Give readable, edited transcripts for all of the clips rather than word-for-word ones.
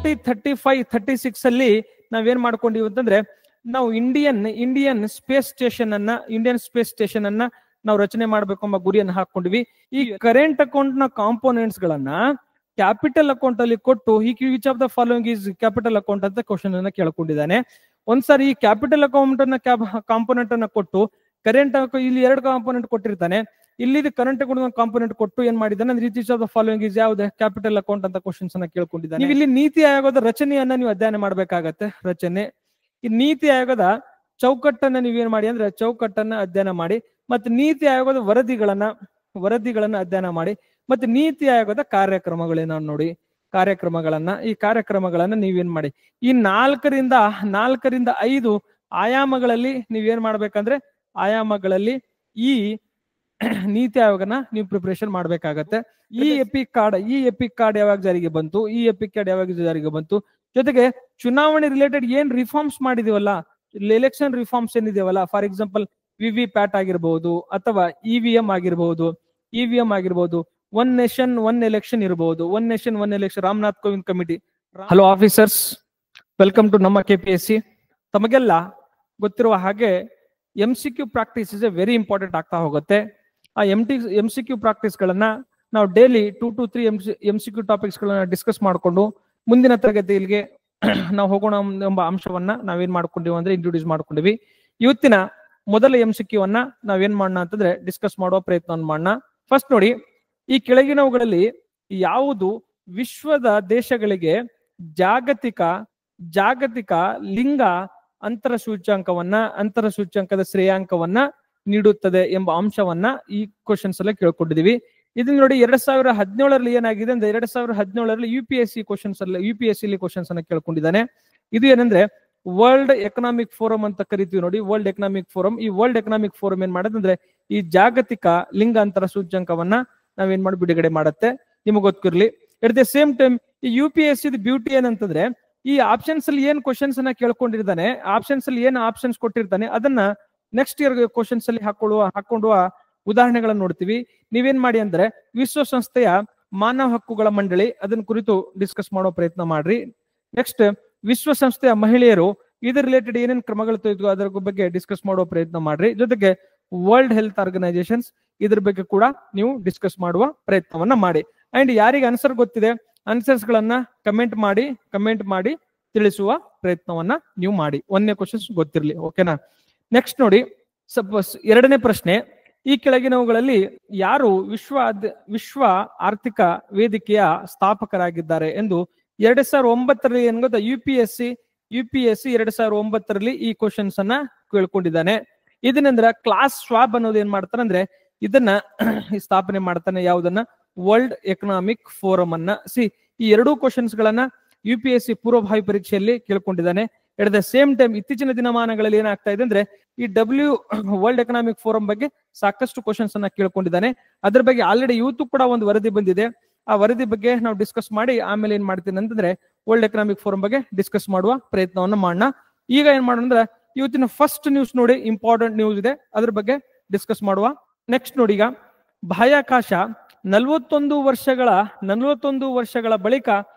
2035-36 ಅಲ್ಲಿ ನಾವೇನ್ ಮಾಡ್ಕೊಂಡಿವಿ ಅಂತಂದ್ರೆ ನಾವು ಇಂಡಿಯನ್ ಸ್ಪೇಸ್ ಸ್ಟೇಷನ್ ಅನ್ನ ನಾವು ರಚನೆ ಮಾಡಬೇಕು ಎಂಬ ಗುರಿಯನ್ನು ಹಾಕೊಂಡಿವಿ. ಈ ಕರೆಂಟ್ ಅಕೌಂಟ್ ನ ಕಾಂಪೋನೆಂಟ್ಸ್ ಗಳನ್ನ ಕ್ಯಾಪಿಟಲ್ ಅಕೌಂಟ್ ಅಲ್ಲಿ ಕೊಟ್ಟು which of the following is capital account ಅಂತ ಕ್ವಶನ್ ಅನ್ನ ಕೇಳ್ಕೊಂಡಿದ್ದಾನೆ. ಒಂದ್ಸಾರಿ ಈ ಕ್ಯಾಪಿಟಲ್ ಅಕೌಂಟ್ ಅನ್ನ ಕಾಂಪೋನೆಂಟ್ ಅನ್ನ ಕೊಟ್ಟು ಕರೆಂಟ್ ಇಲ್ಲಿ 2 ಕಾಂಪೋನೆಂಟ್ ಕೊಟ್ಟಿರ್ತಾನೆ, ಇಲ್ಲಿ ಕರೆಂಟ್ ಅಕೌಂಟ್ ಕಾಂಪೋನೆಂಟ್ ಕೊಟ್ಟು ಏನ್ ಮಾಡಿದಾನೆ ಅಂದ್ರೆ each of the following is ಯಾವ್ದು ಕ್ಯಾಪಿಟಲ್ ಅಕೌಂಟ್ ಅಂತ ಕ್ವಶನ್ಸ್ ಅನ್ನ ಕೇಳ್ಕೊಂಡಿದ್ದಾನೆ. ನೀವು ಇಲ್ಲಿ ನೀತಿ ಆಯೋಗದ ರಚನೆಯನ್ನ ನೀವು ಅಧ್ಯಯನ ಮಾಡ್ಬೇಕಾಗತ್ತೆ. ಈ ನೀತಿ ಆಯೋಗದ ಚೌಕಟ್ಟನ್ನ ನೀವೇನ್ ಮಾಡಿ ಅಂದ್ರೆ ಚೌಕಟ್ಟನ್ನ ಅಧ್ಯಯನ ಮಾಡಿ, ಮತ್ತೆ ನೀತಿ ಆಯೋಗದ ವರದಿಗಳನ್ನ ಅಧ್ಯಯನ ಮಾಡಿ, ಮತ್ತೆ ನೀತಿ ಆಯೋಗದ ಕಾರ್ಯಕ್ರಮಗಳೇನ ನೋಡಿ. ಈ ಕಾರ್ಯಕ್ರಮಗಳನ್ನ ನೀವೇನ್ ಮಾಡಿ ಈ 4 ರಿಂದ 5 ಆಯಾಮಗಳಲ್ಲಿ ನೀವೇನ್ ಮಾಡ್ಬೇಕಂದ್ರೆ ಆಯಾಮಗಳಲ್ಲಿ ಈ ನೀತಿ ಆಯೋಗನ ನೀವು ಪ್ರಿಪರೇಷನ್ ಮಾಡ್ಬೇಕಾಗತ್ತೆ. ಈ ಎಪಿಕ್ ಕಾರ್ಡ್ ಯಾವಾಗ ಜಾರಿಗೆ ಬಂತು, ಜೊತೆಗೆ ಚುನಾವಣೆ ರಿಲೇಟೆಡ್ ಏನ್ ರಿಫಾರ್ಮ್ಸ್ ಮಾಡಿದೀವಲ್ಲ, ಎಲೆಕ್ಷನ್ ರಿಫಾರ್ಮ್ಸ್ ಏನಿದೆಯವಲ್ಲ, ಫಾರ್ ಎಕ್ಸಾಂಪಲ್ ವಿವಿ-ಪ್ಯಾಟ್ ಆಗಿರ್ಬಹುದು ಅಥವಾ ಇವಿಎಂ ಆಗಿರ್ಬಹುದು, ಒನ್ ನೇಷನ್ ಒನ್ ಎಲೆಕ್ಷನ್ ಇರಬಹುದು, Ramnath Kovind committee. Hello officers, welcome to ನಮ್ಮ KPSC. ತಮಗೆಲ್ಲ ಗೊತ್ತಿರುವ ಹಾಗೆ MCQ practice is a very important ಆಗ್ತಾ ಹೋಗುತ್ತೆ. ಆ MCQ ಪ್ರಾಕ್ಟೀಸ್ ಗಳನ್ನ ನಾವು ಡೈಲಿ 2 to 3 MCQ ಟಾಪಿಕ್ಸ್ ಗಳನ್ನ ಡಿಸ್ಕಸ್ ಮಾಡಿಕೊಂಡು ಮುಂದಿನ ತರಗತಿಗೆ ನಾವು ಹೋಗೋಣ ಎಂಬ ಅಂಶವನ್ನ ನಾವೇನ್ ಮಾಡ್ಕೊಂಡಿವಿ ಅಂದ್ರೆ ಇಂಟ್ರೊಡ್ಯೂಸ್ ಮಾಡ್ಕೊಂಡಿವಿ. ಇವತ್ತಿನ ಮೊದಲ MCQ ಅನ್ನ ನಾವೇನ್ ಮಾಡೋಣ ಅಂತಂದ್ರೆ ಡಿಸ್ಕಸ್ ಮಾಡುವ ಪ್ರಯತ್ನ ಮಾಡೋಣ. ಫಸ್ಟ್ ನೋಡಿ, ಈ ಕೆಳಗಿನವುಗಳಲ್ಲಿ ಯಾವುದು ವಿಶ್ವದ ದೇಶಗಳಿಗೆ ಜಾಗತಿಕ ಲಿಂಗ ಅಂತರ ಸೂಚ್ಯಂಕದ ಶ್ರೇಯಾಂಕವನ್ನ ನೀಡುತ್ತದೆ ಎಂಬ ಅಂಶವನ್ನ ಈ ಕ್ವಶನ್ಸ್ ಎಲ್ಲ ಕೇಳ್ಕೊಂಡಿದೀವಿ. ಇದನ್ನ ನೋಡಿ 2017ರಲ್ಲಿ ಏನಾಗಿದೆ ಅಂದ್ರೆ 2017ರಲ್ಲಿ UPSC ಕ್ವಶನ್ಸ್ ಅನ್ನ ಕೇಳ್ಕೊಂಡಿದ್ದಾನೆ. ಇದು ಏನಂದ್ರೆ ವರ್ಲ್ಡ್ ಎಕನಾಮಿಕ್ ಫೋರಂ ಅಂತ ಕರಿತೀವಿ ನೋಡಿ, ವರ್ಲ್ಡ್ ಎಕನಾಮಿಕ್ ಫೋರಂ. ಈ ವರ್ಲ್ಡ್ ಎಕನಾಮಿಕ್ ಫೋರಂ ಏನ್ ಮಾಡೋದಂದ್ರೆ ಈ ಜಾಗತಿಕ ಲಿಂಗಾಂತರ ಸೂಚ್ಯಂಕವನ್ನ ನಾವೇನ್ ಮಾಡಿ ಬಿಡುಗಡೆ ಮಾಡುತ್ತೆ, ನಿಮಗೆ ಗೊತ್ತಿರಲಿ. ಎಟ್ ದ ಸೇಮ್ ಟೈಮ್ ಈ UPSC ಬ್ಯೂಟಿ ಏನಂತಂದ್ರೆ ಈ ಆಪ್ಷನ್ಸ್ ಅಲ್ಲಿ ಏನ್ ಕ್ವಶನ್ಸ್ ಅನ್ನ ಕೇಳ್ಕೊಂಡಿರ್ತಾನೆ, ಆಪ್ಷನ್ಸ್ ಕೊಟ್ಟಿರ್ತಾನೆ, ಅದನ್ನ ನೆಕ್ಸ್ಟ್ ಇಯರ್ ಕ್ವಶನ್ಸ್ ಅಲ್ಲಿ ಹಾಕೊಳ್ಳುವ ಉದಾಹರಣೆಗಳನ್ನ ನೋಡ್ತೀವಿ. ನೀವೇನ್ ಮಾಡಿ ಅಂದ್ರೆ ವಿಶ್ವಸಂಸ್ಥೆಯ ಮಾನವ ಹಕ್ಕುಗಳ ಮಂಡಳಿ ಅದನ್ನ ಕುರಿತು ಡಿಸ್ಕಸ್ ಮಾಡೋ ಪ್ರಯತ್ನ ಮಾಡ್ರಿ. ನೆಕ್ಸ್ಟ್ ವಿಶ್ವಸಂಸ್ಥೆಯ ಮಹಿಳೆಯರು ಇದರ ರಿಲೇಟೆಡ್ ಏನೇನ್ ಕ್ರಮಗಳು ತೆಗೆದು ಅದರ ಬಗ್ಗೆ ಡಿಸ್ಕಸ್ ಮಾಡೋ ಪ್ರಯತ್ನ ಮಾಡ್ರಿ. ಜೊತೆಗೆ ವರ್ಲ್ಡ್ ಹೆಲ್ತ್ ಆರ್ಗನೈಸೇಷನ್ಸ್ ಇದ್ರ ಬಗ್ಗೆ ಕೂಡ ನೀವು ಡಿಸ್ಕಸ್ ಮಾಡುವ ಪ್ರಯತ್ನವನ್ನ ಮಾಡಿ. ಅಂಡ್ ಯಾರಿಗೆ ಆನ್ಸರ್ ಗೊತ್ತಿದೆ ಆನ್ಸರ್ಸ್ ಗಳನ್ನ ಕಮೆಂಟ್ ಮಾಡಿ ತಿಳಿಸುವ ಪ್ರಯತ್ನವನ್ನ ನೀವು ಮಾಡಿ. 1ನೇ ಕ್ವಶನ್ಸ್ ಗೊತ್ತಿರಲಿ, ಓಕೆನಾ. ನೆಕ್ಸ್ಟ್ ನೋಡಿ, ಸಪೋಸ್ 2ನೇ ಪ್ರಶ್ನೆ, ಈ ಕೆಳಗಿನವುಗಳಲ್ಲಿ ಯಾರು ವಿಶ್ವ ಆರ್ಥಿಕ ವೇದಿಕೆಯ ಸ್ಥಾಪಕರಾಗಿದ್ದಾರೆ ಎಂದು 2009ರಲ್ಲಿ ಏನ್ ಗೊತ್ತಾ UPSC 2009ರಲ್ಲಿ ಈ ಕ್ವಶನ್ಸ್ ಅನ್ನ ಕೇಳ್ಕೊಂಡಿದ್ದಾನೆ. ಇದನ್ನಂದ್ರ ಕ್ಲಾಸ್ ಶ್ವಾಬ್ ಅನ್ನೋದು ಏನ್ ಮಾಡ್ತಾನೆ ಅಂದ್ರೆ ಇದನ್ನ ಸ್ಥಾಪನೆ ಮಾಡ್ತಾನೆ. ಯಾವ್ದನ್ನ? ವರ್ಲ್ಡ್ ಎಕನಾಮಿಕ್ ಫೋರಂ ಅನ್ನ. ಈ 2 ಕ್ವಶನ್ಸ್ ಗಳನ್ನ UPSC ಪೂರ್ವಭಾವಿ ಪರೀಕ್ಷೆಯಲ್ಲಿ ಕೇಳ್ಕೊಂಡಿದ್ದಾನೆ. ಎಟ್ ದ ಸೇಮ್ ಟೈಮ್ ಇತ್ತೀಚಿನ ದಿನಮಾನಗಳಲ್ಲಿ ಏನಾಗ್ತಾ ಇದೆ ಅಂದ್ರೆ ಈ ವರ್ಲ್ಡ್ ಎಕನಾಮಿಕ್ ಫೋರಂ ಬಗ್ಗೆ ಸಾಕಷ್ಟು ಕ್ವಶನ್ಸ್ ಅನ್ನ ಕೇಳ್ಕೊಂಡಿದ್ದಾನೆ. ಅದ್ರ ಬಗ್ಗೆ ಆಲ್ರೆಡಿ ಇವತ್ತು ಕೂಡ ಒಂದು ವರದಿ ಬಂದಿದೆ. ಆ ವರದಿ ಬಗ್ಗೆ ನಾವು ಡಿಸ್ಕಸ್ ಮಾಡಿ ಆಮೇಲೆ ಏನ್ ಮಾಡ್ತೀನಿ ಅಂತಂದ್ರೆ ವರ್ಲ್ಡ್ ಎಕನಾಮಿಕ್ ಫೋರಂ ಬಗ್ಗೆ ಡಿಸ್ಕಸ್ ಮಾಡುವ ಪ್ರಯತ್ನವನ್ನ ಮಾಡೋಣ. ಈಗ ಏನ್ ಮಾಡೋಣ ಅಂದ್ರೆ ಇವತ್ತಿನ ಫಸ್ಟ್ ನ್ಯೂಸ್ ನೋಡಿ, ಇಂಪಾರ್ಟೆಂಟ್ ನ್ಯೂಸ್ ಇದೆ, ಅದ್ರ ಬಗ್ಗೆ ಡಿಸ್ಕಸ್ ಮಾಡುವ. ನೆಕ್ಸ್ಟ್ ನೋಡಿ, ಈಗ ಬಾಹ್ಯಾಕಾಶ 41 ವರ್ಷಗಳ ಬಳಿಕ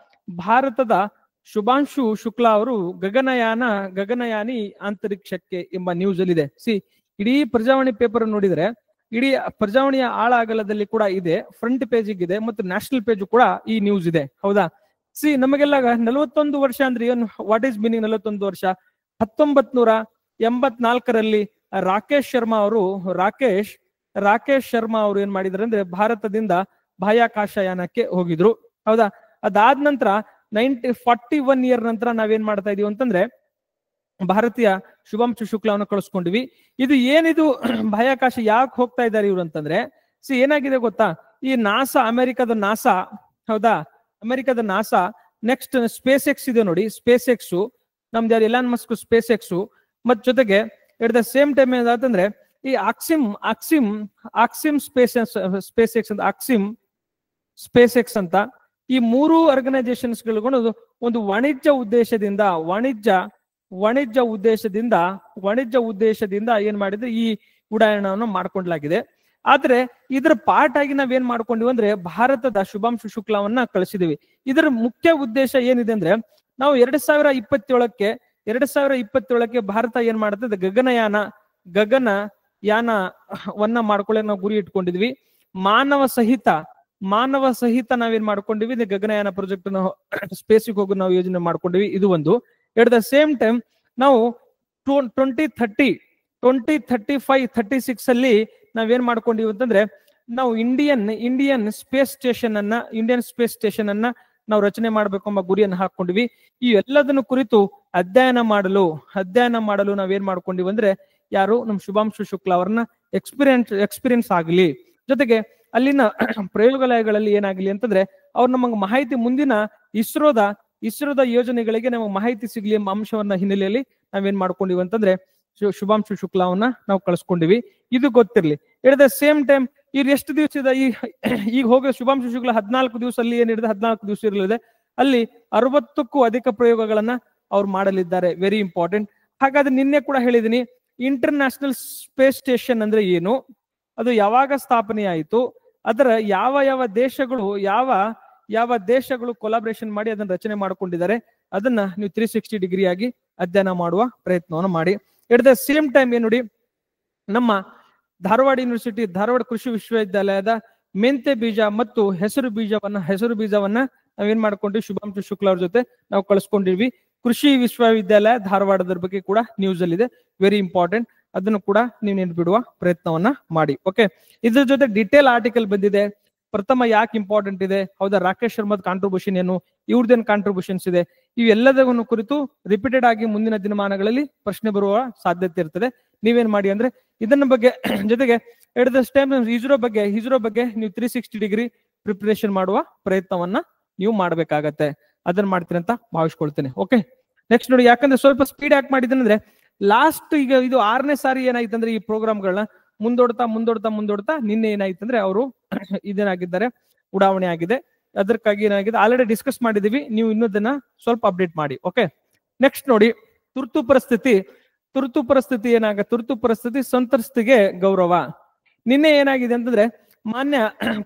ಭಾರತದ ಶುಭಾಂಶು ಶುಕ್ಲಾ ಅವರು ಗಗನಯಾನಿ ಅಂತರಿಕ್ಷಕ್ಕೆ ಎಂಬ ನ್ಯೂಸ್ ಅಲ್ಲಿ ಇದೆ. ಇಡೀ ಪ್ರಜಾವಾಣಿ ಪೇಪರ್ ನೋಡಿದ್ರೆ ಇಡೀ ಪ್ರಜಾವಾಣಿಯ ಆಳ ಅಗಲದಲ್ಲಿ ಕೂಡ ಇದೆ, ಫ್ರಂಟ್ ಪೇಜ್ ಇದೆ ಮತ್ತು ನ್ಯಾಷನಲ್ ಪೇಜ್ ಕೂಡ ಈ ನ್ಯೂಸ್ ಇದೆ, ಹೌದಾ. ನಮಗೆಲ್ಲ 41 ವರ್ಷ ಅಂದ್ರೆ ಏನು, ವಾಟ್ ಈಸ್ ಮೀನಿಂಗ್ 41 ವರ್ಷ? 1984ರಲ್ಲಿ ರಾಕೇಶ್ ಶರ್ಮಾ ಅವರು ಏನ್ ಮಾಡಿದ್ರು ಅಂದ್ರೆ ಭಾರತದಿಂದ ಬಾಹ್ಯಾಕಾಶಯಾನಕ್ಕೆ ಹೋಗಿದ್ರು, ಹೌದಾ. ಅದಾದ ನಂತರ 41 ಇಯರ್ ನಂತರ ನಾವೇನ್ ಮಾಡ್ತಾ ಇದೀವಿ ಅಂತಂದ್ರೆ ಭಾರತೀಯ ಶುಭಾಂಶು ಶುಕ್ಲಾವನ್ನು ಕಳಿಸ್ಕೊಂಡಿವಿ. ಇದು ಏನಿದು ಬಾಹ್ಯಾಕಾಶ ಯಾಕೆ ಹೋಗ್ತಾ ಇದ್ದಾರೆ ಇವ್ರು ಅಂತಂದ್ರೆ ಏನಾಗಿದೆ ಗೊತ್ತಾ, ಈ ಅಮೆರಿಕದ ನಾಸಾ, ಹೌದಾ, ಅಮೆರಿಕದ ನಾಸಾ, ನೆಕ್ಸ್ಟ್ ಸ್ಪೇಸ್ ಎಕ್ಸ್ ಇದೆ ನೋಡಿ, ಸ್ಪೇಸ್ ಎಕ್ಸ್ ನಮ್ದು ಯಾರು ಎಲಾನ್ ಮಸ್ಕ್ ಸ್ಪೇಸ್ ಎಕ್ಸ್, ಮತ್ ಜೊತೆಗೆ ಎಟ್ ದ ಸೇಮ್ ಟೈಮ್ ಏನಾದಂದ್ರೆ ಈ ಆಕ್ಸಿಮ್ ಸ್ಪೇಸ್ ಎಕ್ಸ್ ಅಂತ ಈ 3 ಆರ್ಗನೈಸೇಷನ್ಸ್ ಗಳು ಒಂದು ವಾಣಿಜ್ಯ ಉದ್ದೇಶದಿಂದ ಏನ್ ಮಾಡಿದ್ರೆ ಈ ಉಡಾಯನವನ್ನು ಮಾಡ್ಕೊಂಡ್ಲಾಗಿದೆ. ಆದ್ರೆ ಇದರ ಪಾರ್ಟ್ ಆಗಿ ನಾವೇನ್ ಮಾಡ್ಕೊಂಡಿವಿ ಅಂದ್ರೆ ಭಾರತದ ಶುಭಾಂಶು ಶುಕ್ಲಾವನ್ನ ಕಳಿಸಿದೀವಿ. ಇದರ ಮುಖ್ಯ ಉದ್ದೇಶ ಏನಿದೆ ಅಂದ್ರೆ ನಾವು 2027ಕ್ಕೆ ಭಾರತ ಏನ್ ಮಾಡುತ್ತದೆ, ಗಗನಯಾನವನ್ನ ಮಾಡ್ಕೊಳ್ಳಿ ನಾವು ಗುರಿ ಇಟ್ಕೊಂಡಿದ್ವಿ. ಮಾನವ ಸಹಿತ ನಾವೇನ್ ಮಾಡ್ಕೊಂಡಿವಿ, ಗಗನಯಾನ ಪ್ರಾಜೆಕ್ಟ್ ನಾವು ಸ್ಪೇಸಿಗೆ ಹೋಗಿ ನಾವು ಯೋಜನೆ ಮಾಡ್ಕೊಂಡಿವಿ. ಇದು ಒಂದು. ಎಟ್ ದ ಸೇಮ್ ಟೈಮ್ ನಾವು 2035-36 ಅಲ್ಲಿ ನಾವೇನ್ ಮಾಡ್ಕೊಂಡಿವಿ ಅಂತಂದ್ರೆ ನಾವು ಇಂಡಿಯನ್ ಸ್ಪೇಸ್ ಸ್ಟೇಷನ್ ಅನ್ನ ನಾವು ರಚನೆ ಮಾಡ್ಬೇಕು ಎಂಬ ಗುರಿಯನ್ನು ಹಾಕೊಂಡಿವಿ. ಈ ಎಲ್ಲದನ್ನು ಕುರಿತು ಅಧ್ಯಯನ ಮಾಡಲು ನಾವೇನ್ ಮಾಡ್ಕೊಂಡಿವಿ ಅಂದ್ರೆ ಯಾರು ನಮ್ಮ ಶುಭಾಂಶು ಶುಕ್ಲಾ ಅವರನ್ನ ಎಕ್ಸ್ಪೀರಿಯನ್ಸ್ ಆಗಲಿ, ಜೊತೆಗೆ ಅಲ್ಲಿನ ಪ್ರಯೋಗಾಲಯಗಳಲ್ಲಿ ಏನಾಗಲಿ ಅಂತಂದ್ರೆ ಅವ್ರು ನಮಗೆ ಮಾಹಿತಿ, ಮುಂದಿನ ಇಸ್ರೋದ ಯೋಜನೆಗಳಿಗೆ ನಮಗೆ ಮಾಹಿತಿ ಸಿಗ್ಲಿ ಎಂಬ ಅಂಶವನ್ನ ಹಿನ್ನೆಲೆಯಲ್ಲಿ ನಾವೇನ್ ಮಾಡ್ಕೊಂಡಿವಿ ಅಂತಂದ್ರೆ ಶುಭಾಂಶು ಶುಕ್ಲಾವನ್ನ ನಾವು ಕಳ್ಸ್ಕೊಂಡಿವಿ. ಇದು ಗೊತ್ತಿರ್ಲಿ. ಎಟ್ ದ ಸೇಮ್ ಟೈಮ್ ಇವ್ರು ಎಷ್ಟು ದಿವಸ ಇದೆ ಈಗ ಹೋಗೋ ಶುಭಾಂಶು ಶುಕ್ಲಾ 14 ದಿವಸ ಅಲ್ಲಿ ಏನಿದೆ, 14 ದಿವಸ ಇರಲಿದೆ. ಅಲ್ಲಿ 60ಕ್ಕೂ ಅಧಿಕ ಪ್ರಯೋಗಗಳನ್ನ ಅವ್ರು ಮಾಡಲಿದ್ದಾರೆ. Very important. ಹಾಗಾದ್ರೆ ನಿನ್ನೆ ಕೂಡ ಹೇಳಿದೀನಿ, ಇಂಟರ್ನ್ಯಾಷನಲ್ ಸ್ಪೇಸ್ ಸ್ಟೇಷನ್ ಅಂದ್ರೆ ಏನು, ಅದು ಯಾವಾಗ ಸ್ಥಾಪನೆ ಆಯಿತು, ಅದರ ಯಾವ ದೇಶಗಳು ಕೊಲಾಬ್ರೇಷನ್ ಮಾಡಿ ಅದನ್ನ ರಚನೆ ಮಾಡ್ಕೊಂಡಿದ್ದಾರೆ, ಅದನ್ನ ನೀವು 360 ಡಿಗ್ರಿ ಆಗಿ ಅಧ್ಯಯನ ಮಾಡುವ ಪ್ರಯತ್ನವನ್ನು ಮಾಡಿ. ಎಟ್ ದ ಸೇಮ್ ಟೈಮ್ ಏನ್ ನೋಡಿ, ನಮ್ಮ ಧಾರವಾಡ ಯೂನಿವರ್ಸಿಟಿ, ಧಾರವಾಡ ಕೃಷಿ ವಿಶ್ವವಿದ್ಯಾಲಯದ ಮೆಂತೆ ಬೀಜ ಮತ್ತು ಹೆಸರು ಬೀಜವನ್ನ ನಾವೇನ್ ಮಾಡ್ಕೊಂಡ್ವಿ, ಶುಭಾಂಶು ಶುಕ್ಲಾ ಅವ್ರ ಜೊತೆ ನಾವು ಕಳಿಸ್ಕೊಂಡಿದ್ವಿ. ಕೃಷಿ ವಿಶ್ವವಿದ್ಯಾಲಯ ಧಾರವಾಡದ ಬಗ್ಗೆ ಕೂಡ ನ್ಯೂಸ್ ಅಲ್ಲಿ ಇದೆ. Very important. ಅದನ್ನು ಕೂಡ ನೀವು ನೆನ್ಪಿಡುವ ಪ್ರಯತ್ನವನ್ನ ಮಾಡಿ. ಓಕೆ, ಇದ್ರ ಜೊತೆ ಡಿಟೇಲ್ ಆರ್ಟಿಕಲ್ ಬಂದಿದೆ. ಪ್ರಥಮ ಯಾಕೆ ಇಂಪಾರ್ಟೆಂಟ್ ಇದೆ, ಹೌದಾ, ರಾಕೇಶ್ ಶರ್ಮಾದ ಕಾಂಟ್ರಿಬ್ಯೂಷನ್ ಏನು, ಇವ್ರದೇನು ಕಾಂಟ್ರಿಬ್ಯೂಷನ್ಸ್ ಇದೆ, ಇವೆಲ್ಲದನ್ನು ಕುರಿತು ರಿಪೀಟೆಡ್ ಆಗಿ ಮುಂದಿನ ದಿನಮಾನಗಳಲ್ಲಿ ಪ್ರಶ್ನೆ ಬರುವ ಸಾಧ್ಯತೆ ಇರ್ತದೆ. ನೀವೇನ್ ಮಾಡಿ ಅಂದ್ರೆ ಇದನ್ನ ಬಗ್ಗೆ ಜೊತೆಗೆ ಎಟ್ ದ ಟೈಮ್ ಇಸ್ರೋ ಬಗ್ಗೆ ನೀವು 360 ಡಿಗ್ರಿ ಪ್ರಿಪರೇಷನ್ ಮಾಡುವ ಪ್ರಯತ್ನವನ್ನ ನೀವು ಮಾಡ್ಬೇಕಾಗತ್ತೆ. ಅದನ್ನ ಮಾಡ್ತೀನಿ ಅಂತ ಭಾವಿಸ್ಕೊಳ್ತೇನೆ. ಓಕೆ, ನೆಕ್ಸ್ಟ್ ನೋಡಿ, ಯಾಕಂದ್ರೆ ಸ್ವಲ್ಪ ಸ್ಪೀಡ್ ಯಾಕೆ ಮಾಡಿದ್ದೇನೆ ಅಂದ್ರೆ ಲಾಸ್ಟ್ ಈಗ ಇದು 6ನೇ ಸಾರಿ ಏನಾಯ್ತು ಅಂದ್ರೆ ಈ ಪ್ರೋಗ್ರಾಮ್ಗಳನ್ನ ಮುಂದೋಡ್ತಾ ನಿನ್ನೆ ಏನಾಯ್ತು ಅಂದ್ರೆ ಅವರು ಇದೇನಾಗಿದ್ದಾರೆ, ಉಡಾವಣೆ ಆಗಿದೆ. ಅದಕ್ಕಾಗಿ ಏನಾಗಿದೆ ಆಲ್ರೆಡಿ ಡಿಸ್ಕಸ್ ಮಾಡಿದೀವಿ. ನೀವು ಇನ್ನೊಂದನ್ನ ಸ್ವಲ್ಪ ಅಪ್ಡೇಟ್ ಮಾಡಿ. ಓಕೆ, ನೆಕ್ಸ್ಟ್ ನೋಡಿ, ತುರ್ತು ಪರಿಸ್ಥಿತಿ ಸಂತ್ರಸ್ತಿಗೆ ಗೌರವ. ನಿನ್ನೆ ಏನಾಗಿದೆ ಅಂತಂದ್ರೆ ಮಾನ್ಯ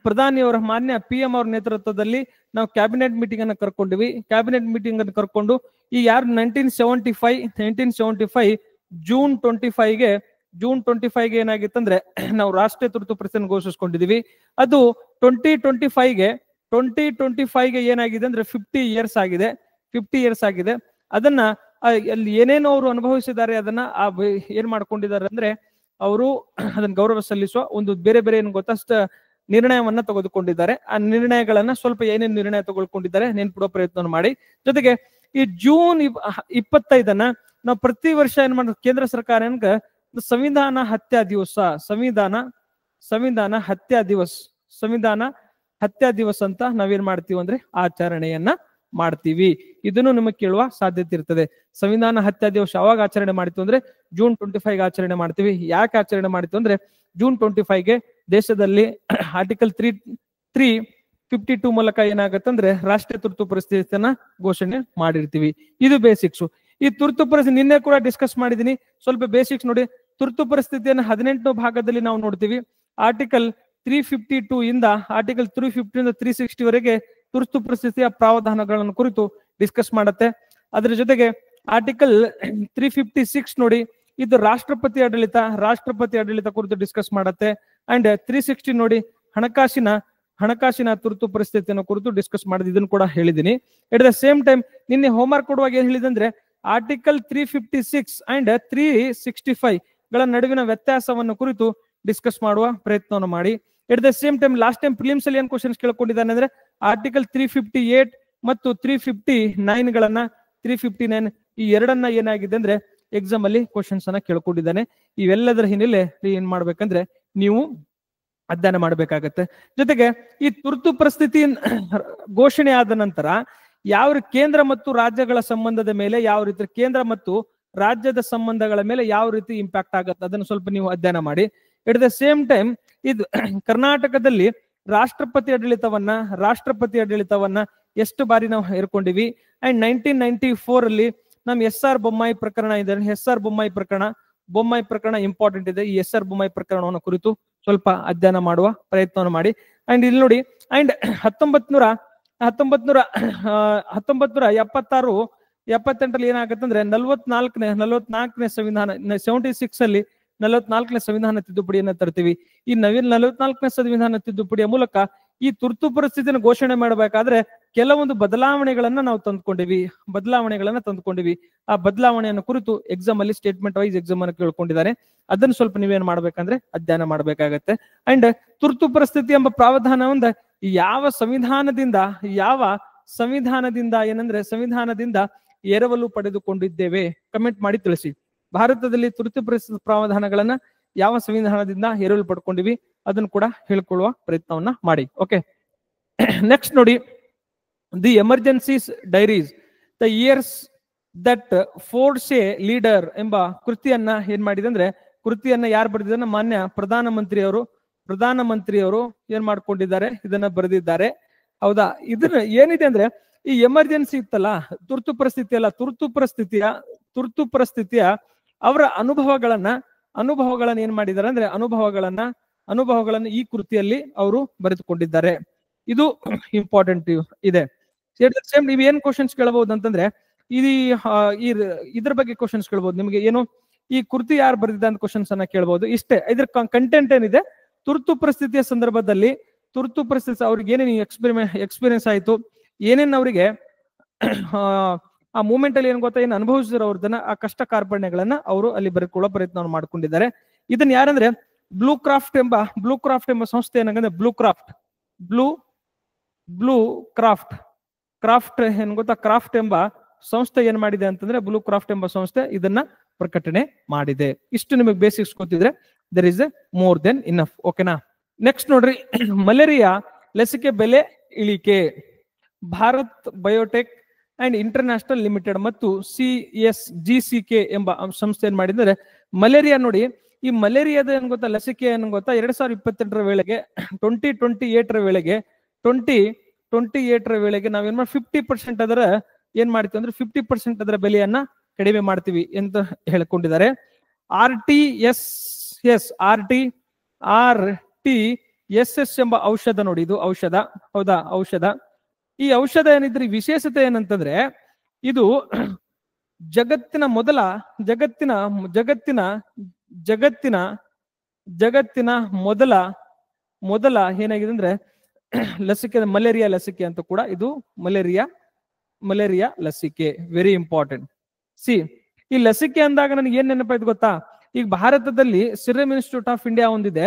ಪ್ರಧಾನಿಯವರ, ಮಾನ್ಯ PM ಅವ್ರ ನೇತೃತ್ವದಲ್ಲಿ ನಾವು ಕ್ಯಾಬಿನೆಟ್ ಮೀಟಿಂಗ್ ಅನ್ನ ಕರ್ಕೊಂಡಿವಿ. ಕ್ಯಾಬಿನೆಟ್ ಮೀಟಿಂಗ್ ಅನ್ನು ಕರ್ಕೊಂಡು ಈ ಯಾರು 1975 ಜೂನ್ 25ಗೆ ಏನಾಗಿತ್ತಂದ್ರೆ ನಾವು ರಾಷ್ಟ್ರೀಯ ತುರ್ತು ಪರಿಸ್ಥಿತಿ ಘೋಷಿಸ್ಕೊಂಡಿದೀವಿ. ಅದು 2025ಗೆ ಏನಾಗಿದೆ ಅಂದ್ರೆ 50 ಇಯರ್ಸ್ ಆಗಿದೆ. ಅದನ್ನ ಅಲ್ಲಿ ಏನೇನೋ ಅವರು ಅನುಭವಿಸಿದ್ದಾರೆ, ಅದನ್ನ ಏನ್ ಮಾಡ್ಕೊಂಡಿದ್ದಾರೆ ಅಂದ್ರೆ ಅವರು ಅದನ್ನ ಗೌರವ ಸಲ್ಲಿಸುವ ಒಂದು ಬೇರೆ ಏನು ಗೊತ್ತಷ್ಟ ನಿರ್ಣಯವನ್ನ ತೆಗೆದುಕೊಂಡಿದ್ದಾರೆ. ಆ ನಿರ್ಣಯಗಳನ್ನ ಸ್ವಲ್ಪ ಏನೇನು ನಿರ್ಣಯ ತೆಗೆದುಕೊಂಡಿದ್ದಾರೆ ನೆನ್ಪಿಡುವ ಪ್ರಯತ್ನ ಮಾಡಿ. ಜೊತೆಗೆ ಈ ಜೂನ್ 25 ನಾವು ಪ್ರತಿ ವರ್ಷ ಏನ್ ಮಾಡೋದು, ಕೇಂದ್ರ ಸರ್ಕಾರ ಸಂವಿಧಾನ ಹತ್ಯಾ ದಿವಸ ಅಂತ ನಾವೇನ್ ಮಾಡ್ತೀವಿ ಅಂದ್ರೆ ಆಚರಣೆಯನ್ನ ಮಾಡ್ತೀವಿ. ಇದನ್ನು ನಿಮಗೆ ಕೇಳುವ ಸಾಧ್ಯತೆ ಇರ್ತದೆ. ಸಂವಿಧಾನ ಹತ್ಯಾ ದಿವಸ ಯಾವಾಗ ಆಚರಣೆ ಮಾಡ್ತೀವಿ ಅಂದ್ರೆ ಜೂನ್ 25ಗೆ ಆಚರಣೆ ಮಾಡ್ತೀವಿ. ಯಾಕೆ ಆಚರಣೆ ಮಾಡ್ತೀವಿ ಅಂದ್ರೆ ಜೂನ್ 25ಗೆ ದೇಶದಲ್ಲಿ ಆರ್ಟಿಕಲ್ 352 ಮೂಲಕ ಏನಾಗತ್ತಂದ್ರೆ ರಾಷ್ಟ್ರೀಯ ತುರ್ತು ಪರಿಸ್ಥಿತಿಯನ್ನ ಘೋಷಣೆ ಮಾಡಿರ್ತೀವಿ. ಇದು ಬೇಸಿಕ್ಸ್. ಈ ತುರ್ತು ಪರಿಸ್ಥಿತಿ ನಿನ್ನೆ ಕೂಡ ಡಿಸ್ಕಸ್ ಮಾಡಿದೀನಿ. ಸ್ವಲ್ಪ ಬೇಸಿಕ್ಸ್ ನೋಡಿ. ತುರ್ತು ಪರಿಸ್ಥಿತಿಯನ್ನ 18ನೇ ಭಾಗದಲ್ಲಿ ನಾವು ನೋಡ್ತೀವಿ. ಆರ್ಟಿಕಲ್ 352 ಇಂದ ಆರ್ಟಿಕಲ್ 350 ಇಂದ 360 ವರೆಗೆ ತುರ್ತು ಪರಿಸ್ಥಿತಿಯ ಪ್ರಾವಧಾನಗಳನ್ನು ಕುರಿತು ಡಿಸ್ಕಸ್ ಮಾಡುತ್ತೆ. ಅದರ ಜೊತೆಗೆ ಆರ್ಟಿಕಲ್ 356 ನೋಡಿ, ಇದು ರಾಷ್ಟ್ರಪತಿ ಆಡಳಿತ ಕುರಿತು ಡಿಸ್ಕಸ್ ಮಾಡುತ್ತೆ. ಅಂಡ್ 360 ನೋಡಿ, ಹಣಕಾಸಿನ ತುರ್ತು ಪರಿಸ್ಥಿತಿಯನ್ನು ಕುರಿತು ಡಿಸ್ಕಸ್ ಮಾಡಿದ. ಇದನ್ನು ಕೂಡ ಹೇಳಿದೀನಿ. ಎಟ್ ದ ಸೇಮ್ ಟೈಮ್ ನಿನ್ನೆ ಹೋಮ್ವರ್ಕ್ ಕೊಡುವಾಗ ಏನ್ ಹೇಳಿದಂದ್ರೆ ಆರ್ಟಿಕಲ್ 356 ಅಂಡ್ 365 ಗಳ ನಡುವಿನ ವ್ಯತ್ಯಾಸವನ್ನು ಕುರಿತು ಡಿಸ್ಕಸ್ ಮಾಡುವ ಪ್ರಯತ್ನವನ್ನು ಮಾಡಿ. At the same time last time prelims ಅಲ್ಲಿ ಏನ್ ಕ್ವಶನ್ಸ್ ಕೇಳ್ಕೊಂಡಿದ್ದಾನೆ ಅಂದ್ರೆ ಆರ್ಟಿಕಲ್ 358 ಮತ್ತು 359 ಗಳನ್ನ 359 ಈ ಎರಡನ್ನ ಏನಾಗಿದೆ ಅಂದ್ರೆ ಎಕ್ಸಾಮ್ ಅಲ್ಲಿ ಕ್ವಶನ್ಸ್ ಅನ್ನ ಕೇಳ್ಕೊಂಡಿದ್ದಾನೆ. ಇವೆಲ್ಲದರ ಹಿನ್ನೆಲೆ ಏನ್ ಮಾಡ್ಬೇಕಂದ್ರೆ ನೀವು ಅಧ್ಯಯನ ಮಾಡ್ಬೇಕಾಗತ್ತೆ. ಜೊತೆಗೆ ಈ ತುರ್ತು ಪರಿಸ್ಥಿತಿ ಘೋಷಣೆ ಆದ ನಂತರ ಯಾವ ಕೇಂದ್ರ ಮತ್ತು ರಾಜ್ಯಗಳ ಸಂಬಂಧದ ಮೇಲೆ ಯಾವ ರೀತಿ, ಕೇಂದ್ರ ಮತ್ತು ರಾಜ್ಯದ ಸಂಬಂಧಗಳ ಮೇಲೆ ಯಾವ ರೀತಿ ಇಂಪ್ಯಾಕ್ಟ್ ಆಗುತ್ತೆ ಅದನ್ನು ಸ್ವಲ್ಪ ನೀವು ಅಧ್ಯಯನ ಮಾಡಿ. ಎಟ್ ದ ಸೇಮ್ ಟೈಮ್ ಇದು ಕರ್ನಾಟಕದಲ್ಲಿ ರಾಷ್ಟ್ರಪತಿ ಆಡಳಿತವನ್ನ ಎಷ್ಟು ಬಾರಿ ನಾವು ಹೇರ್ಕೊಂಡಿವಿ. ಅಂಡ್ 1994 ಅಲ್ಲಿ ನಮ್ SR ಬೊಮ್ಮಾಯಿ ಪ್ರಕರಣ ಇದೆ. ಬೊಮ್ಮಾಯಿ ಪ್ರಕರಣ ಇಂಪಾರ್ಟೆಂಟ್ ಇದೆ. ಈ SR ಬೊಮ್ಮಾಯಿ ಪ್ರಕರಣವನ್ನು ಕುರಿತು ಸ್ವಲ್ಪ ಅಧ್ಯಯನ ಮಾಡುವ ಪ್ರಯತ್ನವನ್ನು ಮಾಡಿ. ಅಂಡ್ ಇಲ್ಲಿ ನೋಡಿ, ಅಂಡ್ 1976 ಏನಾಗುತ್ತೆ 44ನೇ ಸಂವಿಧಾನ 76 ಅಲ್ಲಿ 44ನೇ ಸಂವಿಧಾನ ತಿದ್ದುಪಡಿಯನ್ನ ತರ್ತೀವಿ. ಈ 44ನೇ ಸಂವಿಧಾನ ತಿದ್ದುಪಡಿಯ ಮೂಲಕ ಈ ತುರ್ತು ಪರಿಸ್ಥಿತಿಯನ್ನು ಘೋಷಣೆ ಮಾಡಬೇಕಾದ್ರೆ ಕೆಲವೊಂದು ಬದಲಾವಣೆಗಳನ್ನ ನಾವು ತಂದ್ಕೊಂಡಿವಿ. ಆ ಬದಲಾವಣೆಯನ್ನು ಕುರಿತು ಎಕ್ಸಾಮ್ ಅಲ್ಲಿ ಸ್ಟೇಟ್ಮೆಂಟ್ ವೈಸ್ ಎಕ್ಸಾಮ್ ಅನ್ನು ಕೇಳ್ಕೊಂಡಿದ್ದಾರೆ. ಅದನ್ನು ಸ್ವಲ್ಪ ನೀವೇನ್ ಮಾಡ್ಬೇಕಂದ್ರೆ ಅಧ್ಯಯನ ಮಾಡ್ಬೇಕಾಗತ್ತೆ. ಅಂಡ್ ತುರ್ತು ಪರಿಸ್ಥಿತಿ ಎಂಬ ಪ್ರಾವಧಾನ ಯಾವ ಸಂವಿಧಾನದಿಂದ ಎರವಲು ಪಡೆದುಕೊಂಡಿದ್ದೇವೆ ಕಮೆಂಟ್ ಮಾಡಿ ತಿಳಿಸಿ. ಭಾರತದಲ್ಲಿ ತುರ್ತು ಪರಿಸ್ಥಿತಿ ಪ್ರಾವಧಾನಗಳನ್ನ ಯಾವ ಸಂವಿಧಾನದಿಂದ ಎರವಲು ಪಡ್ಕೊಂಡಿವಿ ಅದನ್ನು ಕೂಡ ಹೇಳ್ಕೊಳ್ಳುವ ಪ್ರಯತ್ನವನ್ನ ಮಾಡಿ. ಓಕೆ, ನೆಕ್ಸ್ಟ್ ನೋಡಿ, the emergencies diaries the years that forged a leader ಎಂಬ ಕೃತಿಯನ್ನ ಏನ್ ಮಾಡಿದೆ ಅಂದ್ರೆ, ಕೃತಿಯನ್ನ ಯಾರು ಬರೆದಿದ್ದಾರೆ? ಮಾನ್ಯ ಪ್ರಧಾನಮಂತ್ರಿಯವರು ಏನ್ ಮಾಡ್ಕೊಂಡಿದ್ದಾರೆ, ಇದನ್ನ ಬರೆದಿದ್ದಾರೆ. ಹೌದಾ? ಇದನ್ನ ಏನಿದೆ ಅಂದ್ರೆ, ಈ ಎಮರ್ಜೆನ್ಸಿ ಇತ್ತಲ್ಲ, ತುರ್ತು ಪರಿಸ್ಥಿತಿಯ ಅವರ ಅನುಭವಗಳನ್ನ ಏನ್ ಮಾಡಿದ್ದಾರೆ ಅಂದ್ರೆ, ಅನುಭವಗಳನ್ನ ಈ ಕೃತಿಯಲ್ಲಿ ಅವರು ಬರೆದುಕೊಂಡಿದ್ದಾರೆ. ಇದು ಇಂಪಾರ್ಟೆಂಟ್ ಇದೆ. ಸೇಮ್ ನೀವು ಏನ್ ಕ್ವಶನ್ಸ್ ಕೇಳಬಹುದು ಅಂತಂದ್ರೆ, ಇದ್ರ ಬಗ್ಗೆ ಕ್ವಶನ್ಸ್ ಕೇಳಬಹುದು. ನಿಮಗೆ ಏನು ಈ ಕೃತಿ ಯಾರು ಬರೆದಿದ್ದ ಅಂತ ಕ್ವಶನ್ಸ್ ಅನ್ನ ಕೇಳಬಹುದು. ಇಷ್ಟೇ. ಇದ್ರ ಕಂಟೆಂಟ್ ಏನಿದೆ, ತುರ್ತು ಪರಿಸ್ಥಿತಿಯ ಸಂದರ್ಭದಲ್ಲಿ ಅವ್ರಿಗೆ ಏನೇನು ಎಕ್ಸ್ಪೀರಿಯನ್ಸ್ ಆಯ್ತು, ಏನೇನು ಅವರಿಗೆ ಆ ಮೂಮೆಂಟ್ ಅಲ್ಲಿ ಏನ್ ಗೊತ್ತಾ, ಏನ್ ಅನುಭವಿಸಿದ್ರು ಅವ್ರದನ್ನ, ಆ ಕಷ್ಟ ಕಾರ್ಪಣ್ಯಗಳನ್ನ ಅವರು ಅಲ್ಲಿ ಬರೆದುಕೊಳ್ಳೋ ಪ್ರಯತ್ನವನ್ನು ಮಾಡ್ಕೊಂಡಿದ್ದಾರೆ. ಇದನ್ನ ಯಾರಂದ್ರೆ ಬ್ಲೂ ಕ್ರಾಫ್ಟ್ ಎಂಬ ಸಂಸ್ಥೆ ಏನಂದ್ರೆ, ಕ್ರಾಫ್ಟ್ ಎಂಬ ಸಂಸ್ಥೆ ಏನ್ ಮಾಡಿದೆ ಅಂತಂದ್ರೆ, ಬ್ಲೂ ಕ್ರಾಫ್ಟ್ ಎಂಬ ಸಂಸ್ಥೆ ಇದನ್ನ ಪ್ರಕಟಣೆ ಮಾಡಿದೆ. ಇಷ್ಟು ನಿಮಗೆ ಬೇಸಿಕ್ಸ್ ಗೊತ್ತಿದ್ರೆ there is a more than enough. ಓಕೆನಾ? ನೆಕ್ಸ್ಟ್ ನೋಡ್ರಿ, ಮಲೇರಿಯಾ ಲಸಿಕೆ ಬೆಲೆ ಇಳಿಕೆ. Bharat Biotech and International Limited ಮತ್ತು CSGCK ಎಂಬ ಸಂಸ್ಥೆ ಏನ್ ಮಾಡಿದ್ರೆ, ಮಲೇರಿಯಾ ನೋಡಿ, ಈ ಮಲೇರಿಯಾದ ಏನ್ ಗೊತ್ತಾ, ಲಸಿಕೆ ಏನ್ ಗೊತ್ತಾ, 2028 ವೇಳೆಗೆ 2028 ವೇಳೆಗೆ ನಾವೇನ್ ಮಾಡಿ 50% ಅದರ ಏನ್ ಮಾಡ್ತೀವಿ ಅಂದ್ರೆ 50% ಅದರ ಬೆಲೆಯನ್ನ ಕಡಿಮೆ ಮಾಡ್ತೀವಿ ಅಂತ ಹೇಳ್ಕೊಂಡಿದ್ದಾರೆ. RTSS ಎಂಬ ಔಷಧ ನೋಡಿ, ಇದು ಔಷಧ. ಹೌದಾ? ಔಷಧ. ಈ ಔಷಧ ಏನಿದ್ರೆ ವಿಶೇಷತೆ ಏನಂತಂದ್ರೆ, ಇದು ಜಗತ್ತಿನ ಮೊದಲ ಏನಾಗಿದೆ ಅಂದ್ರೆ ಲಸಿಕೆ, ಮಲೇರಿಯಾ ಲಸಿಕೆ ಅಂತ ಕೂಡ ಇದು ಮಲೇರಿಯಾ ಲಸಿಕೆ. Very important. ಈ ಲಸಿಕೆ ಅಂದಾಗ ನನಗೆ ಏನ್ ನೆನಪಾಯ್ತು ಗೊತ್ತಾ, ಈಗ ಭಾರತದಲ್ಲಿ ಸಿರಮ್ ಇನ್ಸ್ಟಿಟ್ಯೂಟ್ ಆಫ್ ಇಂಡಿಯಾ ಒಂದಿದೆ,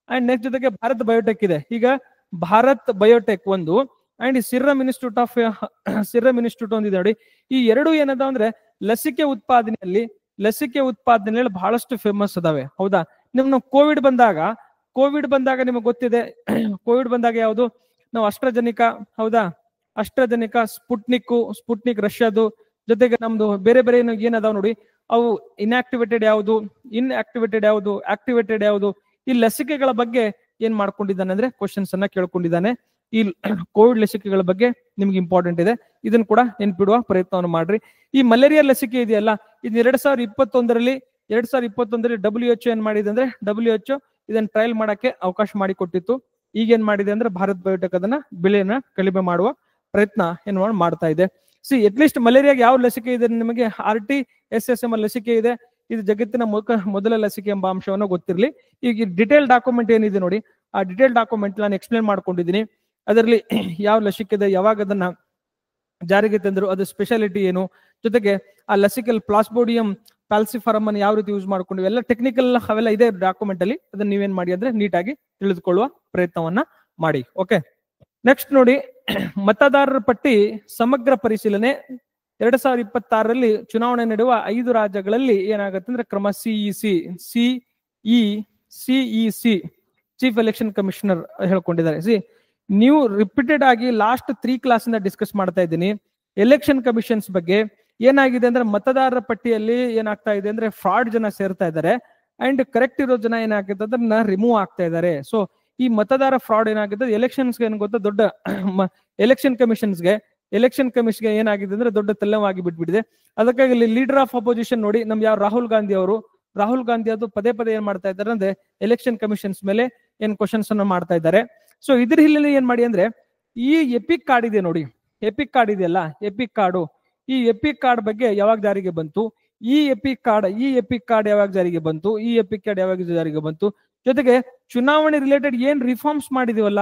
ಅಂಡ್ ನೆಕ್ಸ್ಟ್ ಜೊತೆಗೆ ಭಾರತ್ ಬಯೋಟೆಕ್ ಇದೆ. ಈಗ ಭಾರತ್ ಬಯೋಟೆಕ್ ಒಂದು ಅಂಡ್ ಸಿರಮ್ ಇನ್ಸ್ಟಿಟ್ಯೂಟ್ ಒಂದಿದೆ ನೋಡಿ. ಈ ಎರಡು ಏನದ ಅಂದ್ರೆ ಲಸಿಕೆ ಉತ್ಪಾದನೆಯಲ್ಲಿ ಬಹಳಷ್ಟು ಫೇಮಸ್ ಅದಾವೆ. ಹೌದಾ? ನಾವು ಕೋವಿಡ್ ಬಂದಾಗ ನಿಮಗೆ ಗೊತ್ತಿದೆ, ಕೋವಿಡ್ ಬಂದಾಗ ಯಾವುದು, ನಾವು ಅಸ್ಟ್ರಾಜೆನಿಕಾ, ಹೌದಾ, ಅಸ್ಟ್ರಾಜೆನಿಕಾ, ಸ್ಪುಟ್ನಿಕ್ ರಷ್ಯಾದು, ಜೊತೆಗೆ ನಮ್ದು ಬೇರೆ ಏನದಾವ್ ನೋಡಿ, ಅವು ಆಕ್ಟಿವೇಟೆಡ್ ಯಾವುದು, ಈ ಲಸಿಕೆಗಳ ಬಗ್ಗೆ ಏನ್ ಮಾಡ್ಕೊಂಡಿದ್ದಾನೆ ಅಂದ್ರೆ ಕ್ವಶನ್ಸ್ ಅನ್ನ ಕೇಳ್ಕೊಂಡಿದ್ದಾನೆ. ಈ ಕೋವಿಡ್ ಲಸಿಕೆಗಳ ಬಗ್ಗೆ ನಿಮ್ಗೆ ಇಂಪಾರ್ಟೆಂಟ್ ಇದೆ, ಇದನ್ನ ಕೂಡ ನೆನ್ಪಿಡುವ ಪ್ರಯತ್ನವನ್ನು ಮಾಡ್ರಿ. ಈ ಮಲೇರಿಯಾ ಲಸಿಕೆ ಇದೆಯಲ್ಲ, ಇದು 2021ರಲ್ಲಿ WHO ಏನ್ ಮಾಡಿದೆ ಅಂದ್ರೆ, WHO ಇದನ್ನ ಟ್ರಯಲ್ ಮಾಡಕ್ಕೆ ಅವಕಾಶ ಮಾಡಿಕೊಟ್ಟಿತ್ತು. ಈಗ ಏನ್ ಮಾಡಿದೆ ಅಂದ್ರೆ ಭಾರತ್ ಬಯೋಟೆಕ್ ಅದನ್ನ ಬೆಲೆಯನ್ನ ಕಡಿಮೆ ಮಾಡುವ ಪ್ರಯತ್ನ ಏನ್ ಮಾಡ್ತಾ ಇದೆ. ಅಟ್ಲೀಸ್ಟ್ ಮಲೇರಿಯಾಗೆ ಯಾವ ಲಸಿಕೆ ಇದೆ ನಿಮಗೆ, RTSS ಎಂಬ ಲಸಿಕೆ ಇದೆ. ಇದು ಜಗತ್ತಿನ ಮೊದಲ ಲಸಿಕೆ ಎಂಬ ಅಂಶವನ್ನು ಗೊತ್ತಿರಲಿ. ಈಗ ಡಿಟೇಲ್ ಡಾಕ್ಯುಮೆಂಟ್ ಏನಿದೆ ನೋಡಿ, ಆ ಡಿಟೇಲ್ ಡಾಕ್ಯುಮೆಂಟ್ ನಾನು ಎಕ್ಸ್ಪ್ಲೇನ್ ಮಾಡ್ಕೊಂಡಿದ್ದೀನಿ. ಅದರಲ್ಲಿ ಯಾವ ಲಸಿಕೆ ಇದೆ, ಯಾವಾಗ ಅದನ್ನ ಜಾರಿಗೆ ತಂದ್ರು, ಅದು ಸ್ಪೆಷಾಲಿಟಿ ಏನು, ಜೊತೆಗೆ ಆ ಲಸಿಕೆಲ್ ಪ್ಲಾಸ್ಬೋಡಿಯಂ ಪ್ಯಾಲ್ಸಿಫಾರಮ್ ಅನ್ನು ಯಾವ ರೀತಿ ಯೂಸ್ ಮಾಡ್ಕೊಂಡಿವಿ, ಎಲ್ಲ ಟೆಕ್ನಿಕಲ್ ಅವೆಲ್ಲ ಇದೆ ಡಾಕ್ಯುಮೆಂಟ್ ಅಲ್ಲಿ. ಅದನ್ನ ನೀವೇನ್ ಮಾಡಿ ಅಂದ್ರೆ ನೀಟಾಗಿ ತಿಳಿದುಕೊಳ್ಳುವ ಪ್ರಯತ್ನವನ್ನ ಮಾಡಿ. ಓಕೆ, ನೆಕ್ಸ್ಟ್ ನೋಡಿ, ಮತದಾರರ ಪಟ್ಟಿ ಸಮಗ್ರ ಪರಿಶೀಲನೆ. 2026ರಲ್ಲಿ ಚುನಾವಣೆ ನಡೆಯುವ 5 ರಾಜ್ಯಗಳಲ್ಲಿ ಏನಾಗುತ್ತೆ ಅಂದ್ರೆ ಕ್ರಮ CEC ಚೀಫ್ ಎಲೆಕ್ಷನ್ ಕಮಿಷನರ್ ಹೇಳ್ಕೊಂಡಿದ್ದಾರೆ. ನೀವು ರಿಪೀಟೆಡ್ ಆಗಿ ಲಾಸ್ಟ್ 3 ಕ್ಲಾಸ್ ಇಂದ ಡಿಸ್ಕಸ್ ಮಾಡ್ತಾ ಇದ್ದೀನಿ ಎಲೆಕ್ಷನ್ ಕಮಿಷನ್ಸ್ ಬಗ್ಗೆ. ಏನಾಗಿದೆ ಅಂದ್ರೆ ಮತದಾರರ ಪಟ್ಟಿಯಲ್ಲಿ ಏನಾಗ್ತಾ ಇದೆ ಅಂದ್ರೆ ಫ್ರಾಡ್ ಜನ ಸೇರ್ತಾ ಇದ್ದಾರೆ, ಅಂಡ್ ಕರೆಕ್ಟ್ ಇರೋ ಜನ ಏನಾಗುತ್ತೆ ಅದನ್ನ ರಿಮೂವ್ ಆಗ್ತಾ ಇದ್ದಾರೆ. ಸೊ ಈ ಮತದಾರ ಫ್ರಾಡ್ ಏನಾಗಿದೆ ಎಲೆಕ್ಷನ್ಸ್ಗೆ ಏನ್ ಗೊತ್ತಾ, ದೊಡ್ಡ ಎಲೆಕ್ಷನ್ ಕಮಿಷನ್ಗೆ ಏನಾಗಿದೆ ಅಂದ್ರೆ ದೊಡ್ಡ ತಲ್ಲವಾಗಿ ಬಿಟ್ಬಿಟ್ಟಿದೆ. ಅದಕ್ಕಾಗಿ ಲೀಡರ್ ಆಫ್ ಅಪೋಸಿಷನ್ ನೋಡಿ, ನಮ್ ಯಾವ ರಾಹುಲ್ ಗಾಂಧಿ ಅದು ಪದೇ ಏನ್ ಮಾಡ್ತಾ ಇದ್ದಾರೆ ಅಂದ್ರೆ ಎಲೆಕ್ಷನ್ ಕಮಿಷನ್ಸ್ ಮೇಲೆ ಏನ್ ಕ್ವಶನ್ಸ್ ಅನ್ನು ಮಾಡ್ತಾ ಇದ್ದಾರೆ. ಸೊ ಇದ್ರ ಹಿನ್ನೆಲೆ ಏನ್ ಮಾಡಿ ಅಂದ್ರೆ ಈ ಎಪಿಕ್ ಕಾರ್ಡ್ ಇದೆ ನೋಡಿ, ಎಪಿಕ್ ಕಾರ್ಡ್ ಇದೆಯಲ್ಲ, ಎಪಿಕ್ ಕಾರ್ಡು, ಈ ಎಪಿಕ್ ಕಾರ್ಡ್ ಬಗ್ಗೆ ಯಾವಾಗ ಜಾರಿಗೆ ಬಂತು, ಈ ಎಪಿಕ್ ಕಾರ್ಡ್ ಯಾವಾಗ ಜಾರಿಗೆ ಬಂತು, ಈ ಎಪಿಕ್ ಕಾರ್ಡ್ ಯಾವಾಗ ಜಾರಿಗೆ ಬಂತು, ಜೊತೆಗೆ ಚುನಾವಣೆ ರಿಲೇಟೆಡ್ ಏನ್ ರಿಫಾರ್ಮ್ಸ್ ಮಾಡಿದೀವಲ್ಲ,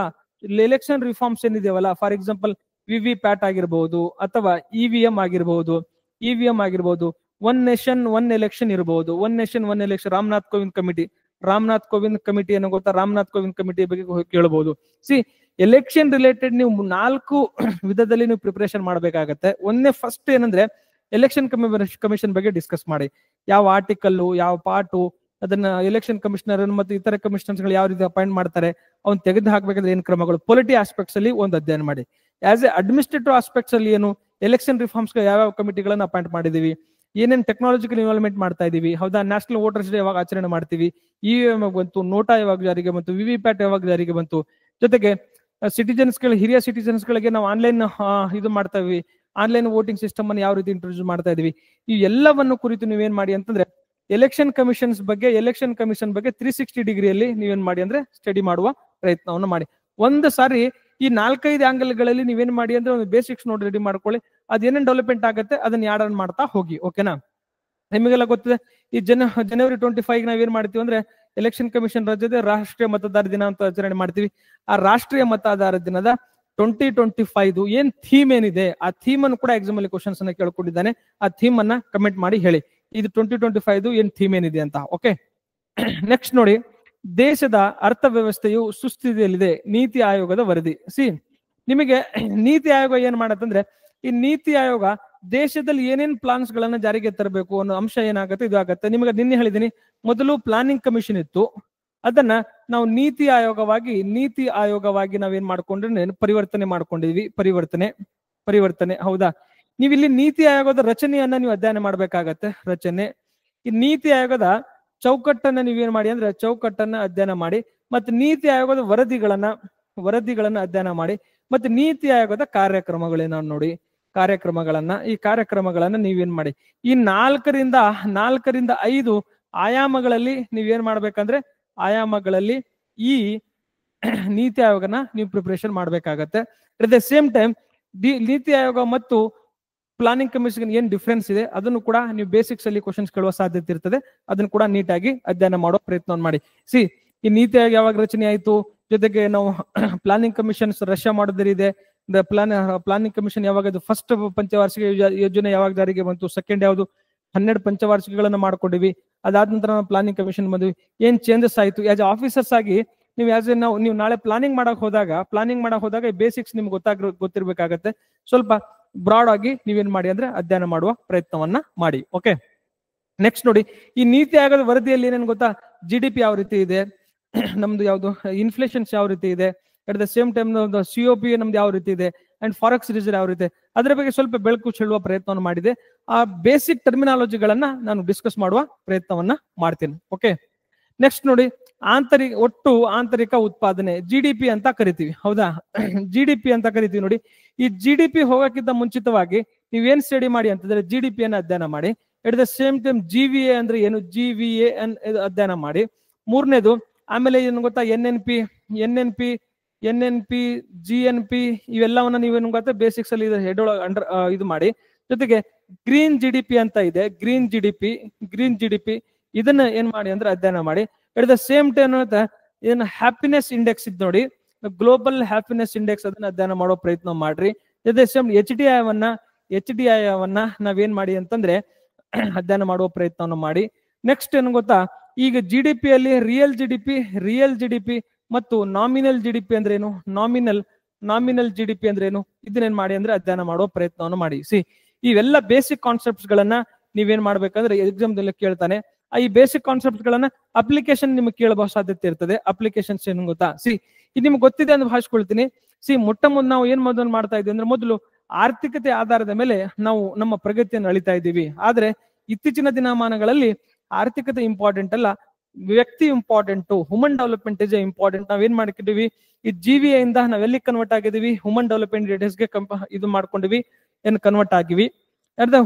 ಎಲೆಕ್ಷನ್ ರಿಫಾರ್ಮ್ಸ್ ಏನಿದೆಯವಲ್ಲ, ಫಾರ್ ಎಕ್ಸಾಂಪಲ್ ವಿವಿ ಪ್ಯಾಟ್ ಆಗಿರ್ಬಹುದು ಅಥವಾ ಇವಿಎಂ ಆಗಿರ್ಬಹುದು, ಒನ್ ನೇಷನ್ ಒನ್ ಎಲೆಕ್ಷನ್ ಇರಬಹುದು, one nation one election, Ramnath Kovind committee ಏನೋ ಗೊತ್ತಾ, ರಾಮನಾಥ್ ಕೋವಿಂದ್ ಕಮಿಟಿ ಬಗ್ಗೆ ಕೇಳಬಹುದು. ಸಿ ಎಲೆಕ್ಷನ್ ರಿಲೇಟೆಡ್ ನೀವು 4 ವಿಧದಲ್ಲಿ ನೀವು ಪ್ರಿಪರೇಷನ್ ಮಾಡಬೇಕಾಗತ್ತೆ. ಫಸ್ಟ್ ಏನಂದ್ರೆ ಎಲೆಕ್ಷನ್ ಕಮಿಷನ್ ಬಗ್ಗೆ ಡಿಸ್ಕಸ್ ಮಾಡಿ, ಯಾವ ಆರ್ಟಿಕಲ್, ಯಾವ ಪಾರ್ಟು, ಅದನ್ನ ಎಲೆಕ್ಷನ್ ಕಮಿಷನರ್ ಮತ್ತು ಇತರ ಕಮಿಷನರ್ಸ್ ಗಳು ಯಾವ ರೀತಿ ಅಪಾಯಿಂಟ್ ಮಾಡ್ತಾರೆ, ಅವ್ನು ತೆಗೆದು ಹಾಕ್ಬೇಕಾದ್ರೆ ಏನ್ ಕ್ರಮಗಳು, ಪೊಲಿಟಿ ಆಸ್ಪೆಕ್ಟ್ಸ್ ಅಲ್ಲಿ ಒಂದು ಅಧ್ಯಯನ ಮಾಡಿ. ಆಸ್ ಎ ಅಡ್ಮಿನಿಸ್ಟ್ರೇಟಿವ್ ಆಸ್ಪೆಕ್ಟ್ಸ್ ಅಲ್ಲಿ ಏನು, ಎಲೆಕ್ಷನ್ ರಿಫಾರ್ಮ್ಸ್ ಯಾವ ಕಮಿಟಿಗಳನ್ನ ಅಪಾಯಿಂಟ್ ಮಾಡಿದೀವಿ, ಏನೇನ್ ಟೆಕ್ನಾಲಜಿಕಲ್ ಇನ್ವಾಲ್ವ್ಮೆಂಟ್ ಮಾಡ್ತಾ ಇದೀವಿ, ಹೌದಾ, ನ್ಯಾಷನಲ್ ವೋಟರ್ಸ್ ಡೇ ಯಾವಾಗ ಆಚರಣೆ ಮಾಡ್ತೀವಿ, ಇವಿಎಂ ಬಂತು, ನೋಟಾ ಯಾವಾಗ ಜಾರಿಗೆ ಬಂತು, ವಿವಿ ಪ್ಯಾಟ್ ಯಾವಾಗ ಜಾರಿಗೆ ಬಂತು, ಜೊತೆಗೆ ಸಿಟಿಜನ್ಸ್ ಗಳು, ಹಿರಿಯ ಸಿಟಿಜನ್ಸ್ ಗಳಿಗೆ ನಾವು ಆನ್ಲೈನ್ ಇದು ಮಾಡ್ತಾ ಇದೀವಿ, ಆನ್ಲೈನ್ ವೋಟಿಂಗ್ ಸಿಸ್ಟಮ್ ಅನ್ನು ಯಾವ ರೀತಿ ಇಂಟ್ರೊಡ್ಯೂಸ್ ಮಾಡ್ತಾ ಇದೀವಿ, ಈ ಎಲ್ಲವನ್ನು ಕುರಿತು ನೀವೇನ್ ಮಾಡಿ ಅಂತಂದ್ರೆ ಎಲೆಕ್ಷನ್ ಕಮಿಷನ್ ಬಗ್ಗೆ 360 ಡಿಗ್ರಿಯಲ್ಲಿ ನೀವೇನ್ ಮಾಡಿ ಅಂದ್ರೆ ಸ್ಟಡಿ ಮಾಡುವ ಪ್ರಯತ್ನವನ್ನು ಮಾಡಿ. ಒಂದು ಸಾರಿ ಈ 4-5 ಆಂಗಲ್ಗಳಲ್ಲಿ ನೀವೇನ್ ಮಾಡಿ ಅಂದ್ರೆ ಒಂದು ಬೇಸಿಕ್ಸ್ ನೋಡಿ ರೆಡಿ ಮಾಡ್ಕೊಳ್ಳಿ. ಅದೇನೇನ್ ಡೆವಲಪ್ಮೆಂಟ್ ಆಗುತ್ತೆ ಅದನ್ನ ಆಡ್ ಆನ್ ಮಾಡ್ತಾ ಹೋಗಿ. ಓಕೆನಾ? ನಿಮಗೆಲ್ಲ ಗೊತ್ತಿದೆ, ಈ ಜನವರಿ 25 ನಾವೇನ್ ಮಾಡ್ತೀವಿ ಅಂದ್ರೆ ಎಲೆಕ್ಷನ್ ಕಮಿಷನ್ ರಾಜ್ಯದ ರಾಷ್ಟ್ರೀಯ ಮತದಾರ ದಿನ ಅಂತ ಆಚರಣೆ ಮಾಡ್ತೀವಿ. ಆ ರಾಷ್ಟ್ರೀಯ ಮತದಾರ ದಿನದ 2025 ಏನ್ ಥೀಮ್ ಏನಿದೆ, ಆ ಥೀಮ್ ಅನ್ನು ಕೂಡ ಎಕ್ಸಾಮ್ ಅಲ್ಲಿ ಕ್ವಶನ್ಸ್ ಅನ್ನ ಕೇಳ್ಕೊಂಡಿದ್ದಾನೆ. ಆ ಥೀಮ್ ಅನ್ನ ಕಮೆಂಟ್ ಮಾಡಿ ಹೇಳಿ, ಇದು 2025 ಏನ್ ಥೀಮ್ ಏನಿದೆ ಅಂತ. ಓಕೆ, ನೆಕ್ಸ್ಟ್ ನೋಡಿ, ದೇಶದ ಅರ್ಥವ್ಯವಸ್ಥೆಯು ಸುಸ್ಥಿತಿಯಲ್ಲಿದೆ, ನೀತಿ ಆಯೋಗದ ವರದಿ. ನಿಮಗೆ ನೀತಿ ಆಯೋಗ ಏನ್ ಮಾಡತ್ತಂದ್ರೆ, ಈ ನೀತಿ ಆಯೋಗ ದೇಶದಲ್ಲಿ ಏನೇನ್ ಪ್ಲಾನ್ಸ್ ಗಳನ್ನ ಜಾರಿಗೆ ತರಬೇಕು ಅನ್ನೋ ಅಂಶ ಏನಾಗುತ್ತೆ, ಇದು ಆಗತ್ತೆ. ನಿಮಗೆ ನಿನ್ನೆ ಹೇಳಿದೀನಿ, ಮೊದಲು ಪ್ಲಾನಿಂಗ್ ಕಮಿಷನ್ ಇತ್ತು, ಅದನ್ನ ನಾವು ನೀತಿ ಆಯೋಗವಾಗಿ ನಾವೇನ್ ಮಾಡ್ಕೊಂಡ್ರೆ ಪರಿವರ್ತನೆ ಮಾಡ್ಕೊಂಡಿದ್ವಿ. ಪರಿವರ್ತನೆ ಹೌದಾ? ನೀವು ಇಲ್ಲಿ ನೀತಿ ಆಯೋಗದ ರಚನೆಯನ್ನ ನೀವು ಅಧ್ಯಯನ ಮಾಡ್ಬೇಕಾಗತ್ತೆ. ರಚನೆ, ಈ ನೀತಿ ಆಯೋಗದ ಚೌಕಟ್ಟನ್ನ ನೀವೇನ್ ಮಾಡಿ ಅಂದ್ರೆ ಚೌಕಟ್ಟನ್ನ ಅಧ್ಯಯನ ಮಾಡಿ, ಮತ್ತೆ ನೀತಿ ಆಯೋಗದ ವರದಿಗಳನ್ನ ಅಧ್ಯಯನ ಮಾಡಿ, ಮತ್ತೆ ನೀತಿ ಆಯೋಗದ ಕಾರ್ಯಕ್ರಮಗಳೇನೋ ನೋಡಿ, ಈ ಕಾರ್ಯಕ್ರಮಗಳನ್ನ ನೀವೇನ್ ಮಾಡಿ, ಈ 4ರಿಂದ 5 ಆಯಾಮಗಳಲ್ಲಿ ನೀವೇನ್ ಮಾಡ್ಬೇಕಂದ್ರೆ ಈ ನೀತಿ ಆಯೋಗನ ನೀವು ಪ್ರಿಪರೇಷನ್ ಮಾಡ್ಬೇಕಾಗತ್ತೆ. At the same time NITI Aayog ಮತ್ತು ಪ್ಲಾನಿಂಗ್ ಕಮಿಷನ್ ಏನ್ ಡಿಫ್ರೆನ್ಸ್ ಇದೆ ಅದನ್ನು ಕೂಡ ನೀವು ಬೇಸಿಕ್ಸ್ ಅಲ್ಲಿ ಕ್ವಶನ್ಸ್ ಕೇಳುವ ಸಾಧ್ಯತೆ ಇರ್ತದೆ. ಅದನ್ನು ಕೂಡ ನೀಟಾಗಿ ಅಧ್ಯಯನ ಮಾಡೋ ಪ್ರಯತ್ನ ಮಾಡಿ. ಈ ನೀತಿ ಆಯೋಗ ಯಾವಾಗ ರಚನೆ ಆಯ್ತು, ಜೊತೆಗೆ ನಾವು ಪ್ಲಾನಿಂಗ್ ಕಮಿಷನ್ಸ್ ರಷ್ಯಾ ಮಾಡೋದ್ರಿದೆ, ಪ್ಲಾನಿಂಗ್ ಕಮಿಷನ್ ಯಾವಾಗ ಫಸ್ಟ್ ಪಂಚವಾರ್ಷಿಕ ಯೋಜನೆ ಯಾವಾಗ ಜಾರಿಗೆ ಬಂತು, ಸೆಕೆಂಡ್ ಯಾವುದು, 12 ಪಂಚವಾರ್ಷಿಕಗಳನ್ನ ಮಾಡ್ಕೊಂಡಿವಿ. ಅದಾದ ನಂತರ ನಾವು ಪ್ಲಾನಿಂಗ್ ಕಮಿಷನ್ ಬಂದ್ವಿ, ಏನ್ ಚೇಂಜಸ್ ಆಯ್ತು. ಆಸ್ ಆಫೀಸರ್ಸ್ ಆಗಿ ನೀವು ನೀವು ನಾಳೆ ಪ್ಲಾನಿಂಗ್ ಮಾಡಕ್ ಹೋದಾಗ ಬೇಸಿಕ್ಸ್ ನಿಮ್ಗೆ ಗೊತ್ತಿರ್ಬೇಕಾಗತ್ತೆ. ಸ್ವಲ್ಪ ಬ್ರಾಡ್ ಆಗಿ ನೀವೇನ್ ಮಾಡಿ ಅಂದ್ರೆ ಅಧ್ಯಯನ ಮಾಡುವ ಪ್ರಯತ್ನವನ್ನ ಮಾಡಿ. ಓಕೆ, ನೆಕ್ಸ್ಟ್ ನೋಡಿ, ಈ ನೀತಿ ಆಯೋಗದ ವರದಿಯಲ್ಲಿ ಏನೇನು ಗೊತ್ತಾ, GDP ಯಾವ ರೀತಿ ಇದೆ, ನಮ್ದು ಯಾವ್ದು ಇನ್ಫ್ಲೇಷನ್ಸ್ ಯಾವ ರೀತಿ ಇದೆ, at the same time COP ನಮ್ದು ಯಾವ ರೀತಿ ಇದೆ, ಅಂಡ್ ಫಾರೆಕ್ಸ್ ರಿಸರ್ವ್ ಯಾವ ರೀತಿ, ಅದರ ಬಗ್ಗೆ ಸ್ವಲ್ಪ ಬೆಳಕು ಚೆಲ್ಲುವ ಪ್ರಯತ್ನವನ್ನು ಮಾಡಿದೆ. ಆ ಬೇಸಿಕ್ ಟರ್ಮಿನಾಲಜಿಗಳನ್ನ ನಾನು ಡಿಸ್ಕಸ್ ಮಾಡುವ ಪ್ರಯತ್ನವನ್ನ ಮಾಡ್ತೀನಿ. ಓಕೆ, ನೆಕ್ಸ್ಟ್ ನೋಡಿ, ಒಟ್ಟು ಆಂತರಿಕ ಉತ್ಪಾದನೆ GDP ಅಂತ ಕರಿತೀವಿ. ಹೌದಾ? GDP ಅಂತ ಕರಿತೀವಿ ನೋಡಿ. ಈ GDP ಹೋಗಕ್ಕಿಂತ ಮುಂಚಿತವಾಗಿ ನೀವೇನ್ ಸ್ಟಡಿ ಮಾಡಿ ಅಂತಂದ್ರೆ GDP ಅನ್ನ ಅಧ್ಯಯನ ಮಾಡಿ. At the same time GVA ಅಂದ್ರೆ ಏನು, GVA ಅಧ್ಯಯನ ಮಾಡಿ. ಮೂರನೇದು ಆಮೇಲೆ ಏನು ಗೊತ್ತಾ, NNP GNP ಇವೆಲ್ಲವನ್ನ ನೀವೇನು ಗೊತ್ತಾ ಬೇಸಿಕ್ಸ್ ಅಲ್ಲಿ ಹೆಡ್ ಇದು ಮಾಡಿ. ಜೊತೆಗೆ ಗ್ರೀನ್ GDP ಅಂತ ಇದೆ, ಗ್ರೀನ್ GDP ಇದನ್ನ ಏನ್ ಮಾಡಿ ಅಂದ್ರೆ ಅಧ್ಯಯನ ಮಾಡಿ. ಎಟ್ ದ ಸೇಮ್ ಟೈಮ್ ಇದನ್ನ ಹ್ಯಾಪಿನೆಸ್ ಇಂಡೆಕ್ಸ್ ಇದ್ ನೋಡಿ, ಗ್ಲೋಬಲ್ ಹ್ಯಾಪಿನೆಸ್ ಇಂಡೆಕ್ಸ್, ಅದನ್ನ ಅಧ್ಯಯನ ಮಾಡೋ ಪ್ರಯತ್ನ ಮಾಡ್ರಿ. ಅದೇ ಸೇಮ್ HDI ಅವನ್ನ ನಾವೇನ್ ಮಾಡಿ ಅಂತಂದ್ರೆ ಅಧ್ಯಯನ ಮಾಡುವ ಪ್ರಯತ್ನವನ್ನು ಮಾಡಿ. ನೆಕ್ಸ್ಟ್ ಏನು ಗೊತ್ತಾ, ಈಗ GDP ಅಲ್ಲಿ ರಿಯಲ್ GDP ಮತ್ತು ನಾಮಿನಲ್ GDP ಅಂದ್ರೆ ಏನು, ನಾಮಿನಲ್ GDP ಅಂದ್ರೆ ಏನು, ಇದನ್ನೇನ್ ಮಾಡಿ ಅಂದ್ರೆ ಅಧ್ಯಯನ ಮಾಡುವ ಪ್ರಯತ್ನವನ್ನು ಮಾಡಿ. ಇವೆಲ್ಲ ಬೇಸಿಕ್ ಕಾನ್ಸೆಪ್ಟ್ಸ್ ಗಳನ್ನ ನೀವೇನ್ ಮಾಡ್ಬೇಕಂದ್ರೆ ಎಕ್ಸಾಮ್ ದಲ್ಲಿ ಕೇಳ್ತಾನೆ. ಈ ಬೇಸಿಕ್ ಕಾನ್ಸೆಪ್ಟ್ ಗಳನ್ನ ಅಪ್ಲಿಕೇಶನ್ ನಿಮ್ಗೆ ಕೇಳಬಹು ಸಾಧ್ಯತೆ ಇರ್ತದೆ. ಅಪ್ಲಿಕೇಶನ್ಸ್ ಏನು ಗೊತ್ತಾ, ಇದು ನಿಮ್ಗೆ ಗೊತ್ತಿದೆ ಅಂತ ಭಾವಿಸ್ಕೊಳ್ತೀನಿ. ಮೊಟ್ಟ ಮೊದಲು ನಾವು ಏನ್ ಮೊದಲು ಮಾಡ್ತಾ ಇದ್ವಿ ಅಂದ್ರೆ, ಮೊದಲು ಆರ್ಥಿಕತೆ ಆಧಾರದ ಮೇಲೆ ನಾವು ನಮ್ಮ ಪ್ರಗತಿಯನ್ನು ಅಳಿತಾ ಇದ್ದೀವಿ. ಆದ್ರೆ ಇತ್ತೀಚಿನ ದಿನಮಾನಗಳಲ್ಲಿ ಆರ್ಥಿಕತೆ ಇಂಪಾರ್ಟೆಂಟ್ ಅಲ್ಲ, ವ್ಯಕ್ತಿ important, human development is important. ನಾವೇನ್ ಮಾಡ್ಕೊಂಡಿವಿ, ಈ GVA ಇಂದ ನಾವೆಲ್ಲಿ ಕನ್ವರ್ಟ್ ಆಗಿದೀವಿ, ಹ್ಯೂಮನ್ ಡೆವಲಪ್ಮೆಂಟ್ ಡೇಟಸ್ಗೆ ಇದು ಮಾಡ್ಕೊಂಡಿವಿ, ಕನ್ವರ್ಟ್ ಆಗಿವಿ.